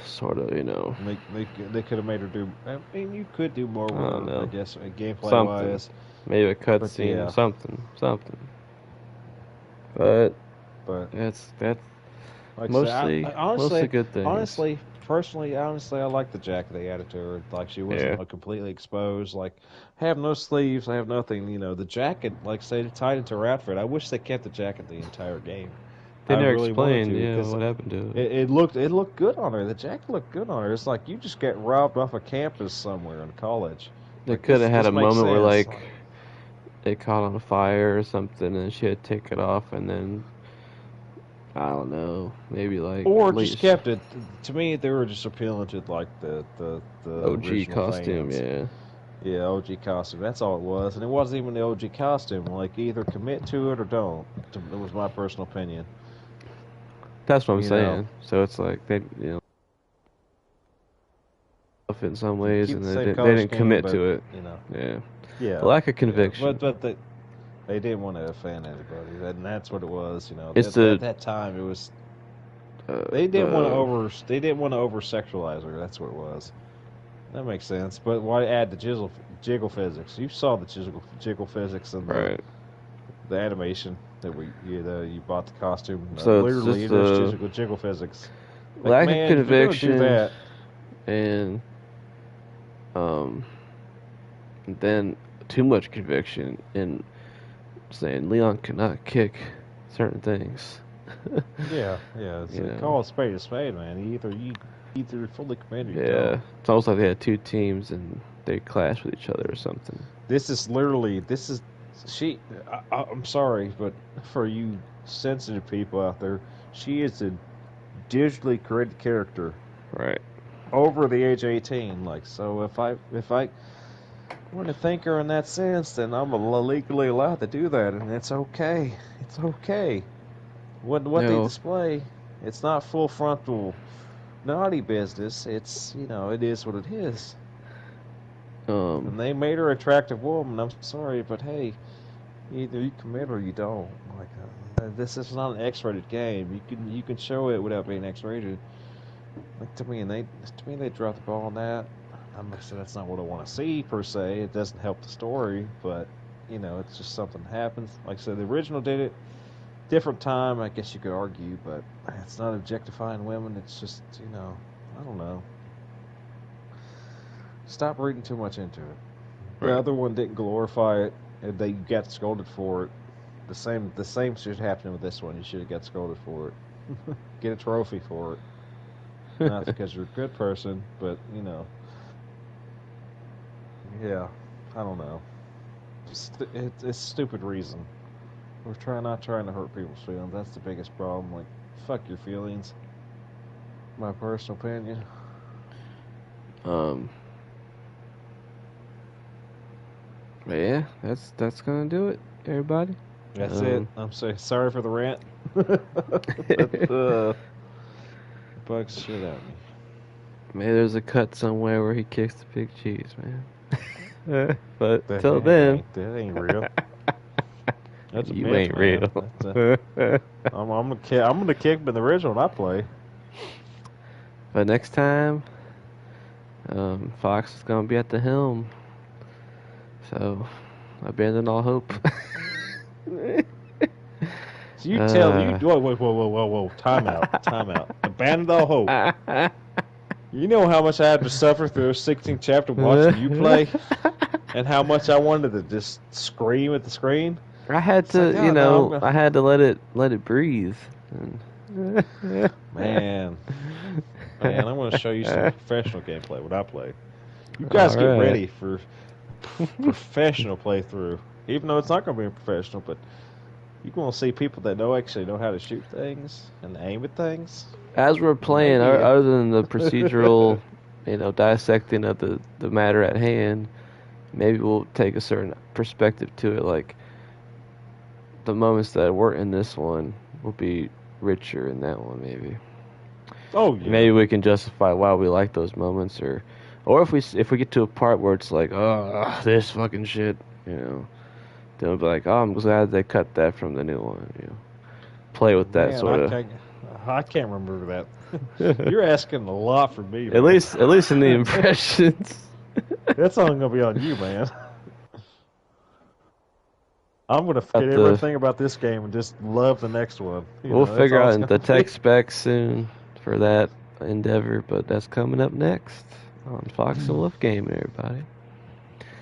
Sort of, They could have made her do. I mean, you could do more I with don't her, I know, guess, gameplay something, wise. maybe a But cutscene or yeah, something. But but that's like I said, mostly honestly, good things. honestly, I like the jacket they added to her. Like she wasn't Yeah, like, completely exposed. Like I have no sleeves, I have nothing. You know, the jacket, like say, tied into her outfit. I wish they kept the jacket the entire game. they I never really wanted explained, to because what happened to it. it looked good on her. The jacket looked good on her. It's like you just get robbed off a campus somewhere in college. They Like could have had a this makes moment where sense. like it caught on fire or something, and she had to take it off, and then I don't know, maybe like Or just least kept it. To me, they were just appealing to like the OG original costume, fans. yeah. Yeah, OG costume. That's all it was, and it wasn't even the OG costume. Like either commit to it or don't. It was my personal opinion. That's what I'm You know, saying. So it's like they, in some ways, keep and the same they color didn't scheme, commit but to it. you know, Yeah, the yeah, lack of yeah. conviction. But they didn't want to offend anybody, and that's what it was. You know, It's at the that time it was the they didn't want to over sexualize her. That's what it was. That makes sense. But why add the jiggle physics? You saw the jiggle physics in right. the animation that you bought the costume. So it's Literally, just there's the jiggle physics. Like, lack of man, if you're gonna do conviction, that, and um, then too much conviction in saying Leon cannot kick certain things. yeah, yeah, you know, call a spade, man. You either fully commit or you yeah. don't. It's almost like they had two teams and they clashed with each other or something. This is she. I'm sorry, but for you sensitive people out there, she is a digitally created character Right. over the age of 18. Like, so if I want to think her in that sense, then I'm legally allowed to do that, and it's okay. It's okay. What they No. display, it's not full frontal naughty business. It's it is what it is. Um. And they made her an attractive woman. I'm sorry, but hey, either you commit or you don't. Like this is not an X-rated game. You can show it without being X-rated. Like to me they dropped the ball on that. I'm not sure that's not what I want to see per se. It doesn't help the story, but it's just something that happens. Like I said, the original did it different time. I guess you could argue, but it's not objectifying women. It's just I don't know. Stop reading too much into it. The Right. other one didn't glorify it, and they got scolded for it. The same should happen with this one. You should have got scolded for it. Get a trophy for it. Not because you're a good person, but yeah, I don't know. It's a stupid reason. We're not trying to hurt people's feelings. That's the biggest problem. Like, fuck your feelings. My personal opinion. um. But yeah, that's gonna do it, everybody. That's it. Um. I'm sorry for the rant. That bugs the shit out of me. Maybe there's a cut somewhere where he kicks the big cheese, man. But That, till then, that ain't real. That's a you myth, ain't man. real. I'm gonna kick him in the original I play. But next time, Fox is gonna be at the helm. So, abandon all hope. So you tell you uh, whoa, time out, time out. Abandon all hope. You know how much I had to suffer through those 16 chapter watching you play, and how much I wanted to just scream at the screen. I had It's like, to, oh no, I'm I gonna. had to let it breathe. And Man, man, I'm gonna show you some professional gameplay. What I play. You All guys get right. ready for professional playthrough. Even though it's not gonna be professional, but you're gonna see people that actually know how to shoot things and aim at things, As we're and playing, maybe. other than the procedural, dissecting of the matter at hand, maybe we'll take a certain perspective to it. Like the moments that were in this one will be richer in that one, maybe. Oh And yeah. maybe we can justify why we like those moments, or if we get to a part where it's like, oh, this fucking shit, then we'll be like, oh, I'm glad they cut that from the new one. Play with that Man, sort of. I can't remember that. You're asking a lot from me, At man. least in the impressions. That's all gonna be on you, man. I'm gonna forget Got the everything about this game and just love the next one. We'll That's figure all it's out the gonna be. tech specs soon for that endeavor, but that's coming up next on Fox and Wolf Gaming, everybody.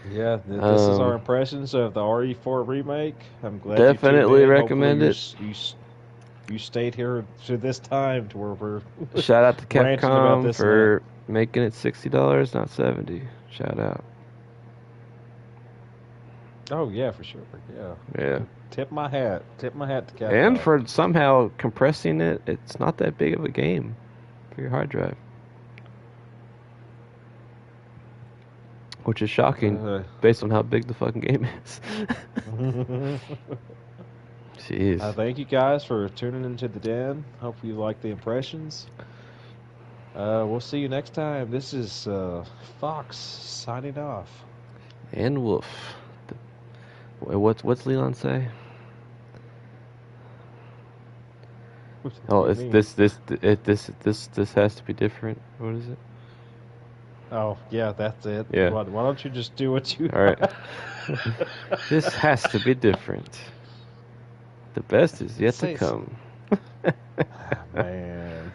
Yeah, this is our Um, impressions of the RE4 remake. I'm glad you tuned Definitely in. Hopefully, recommend it. you stayed here to this time to where we're Shout out to ranting about Capcom this and that. for making it $60, not 70. Shout out. Oh yeah, for sure. Yeah, Yeah. tip my hat. Tip my hat to And Capcom. for somehow compressing it, it's not that big of a game for your hard drive, which is shocking Uh, based on how big the fucking game is. I Jeez. thank you guys for tuning into the den. Hope you like the impressions. We'll see you next time. This is Fox signing off. And Wolf. What's Leon say? What do Oh, you it's mean? this has to be different. What is it? Oh, yeah, that's it. Yeah. Why don't you just do what you? All right. This has to be different. The best is yet to Say, come. man.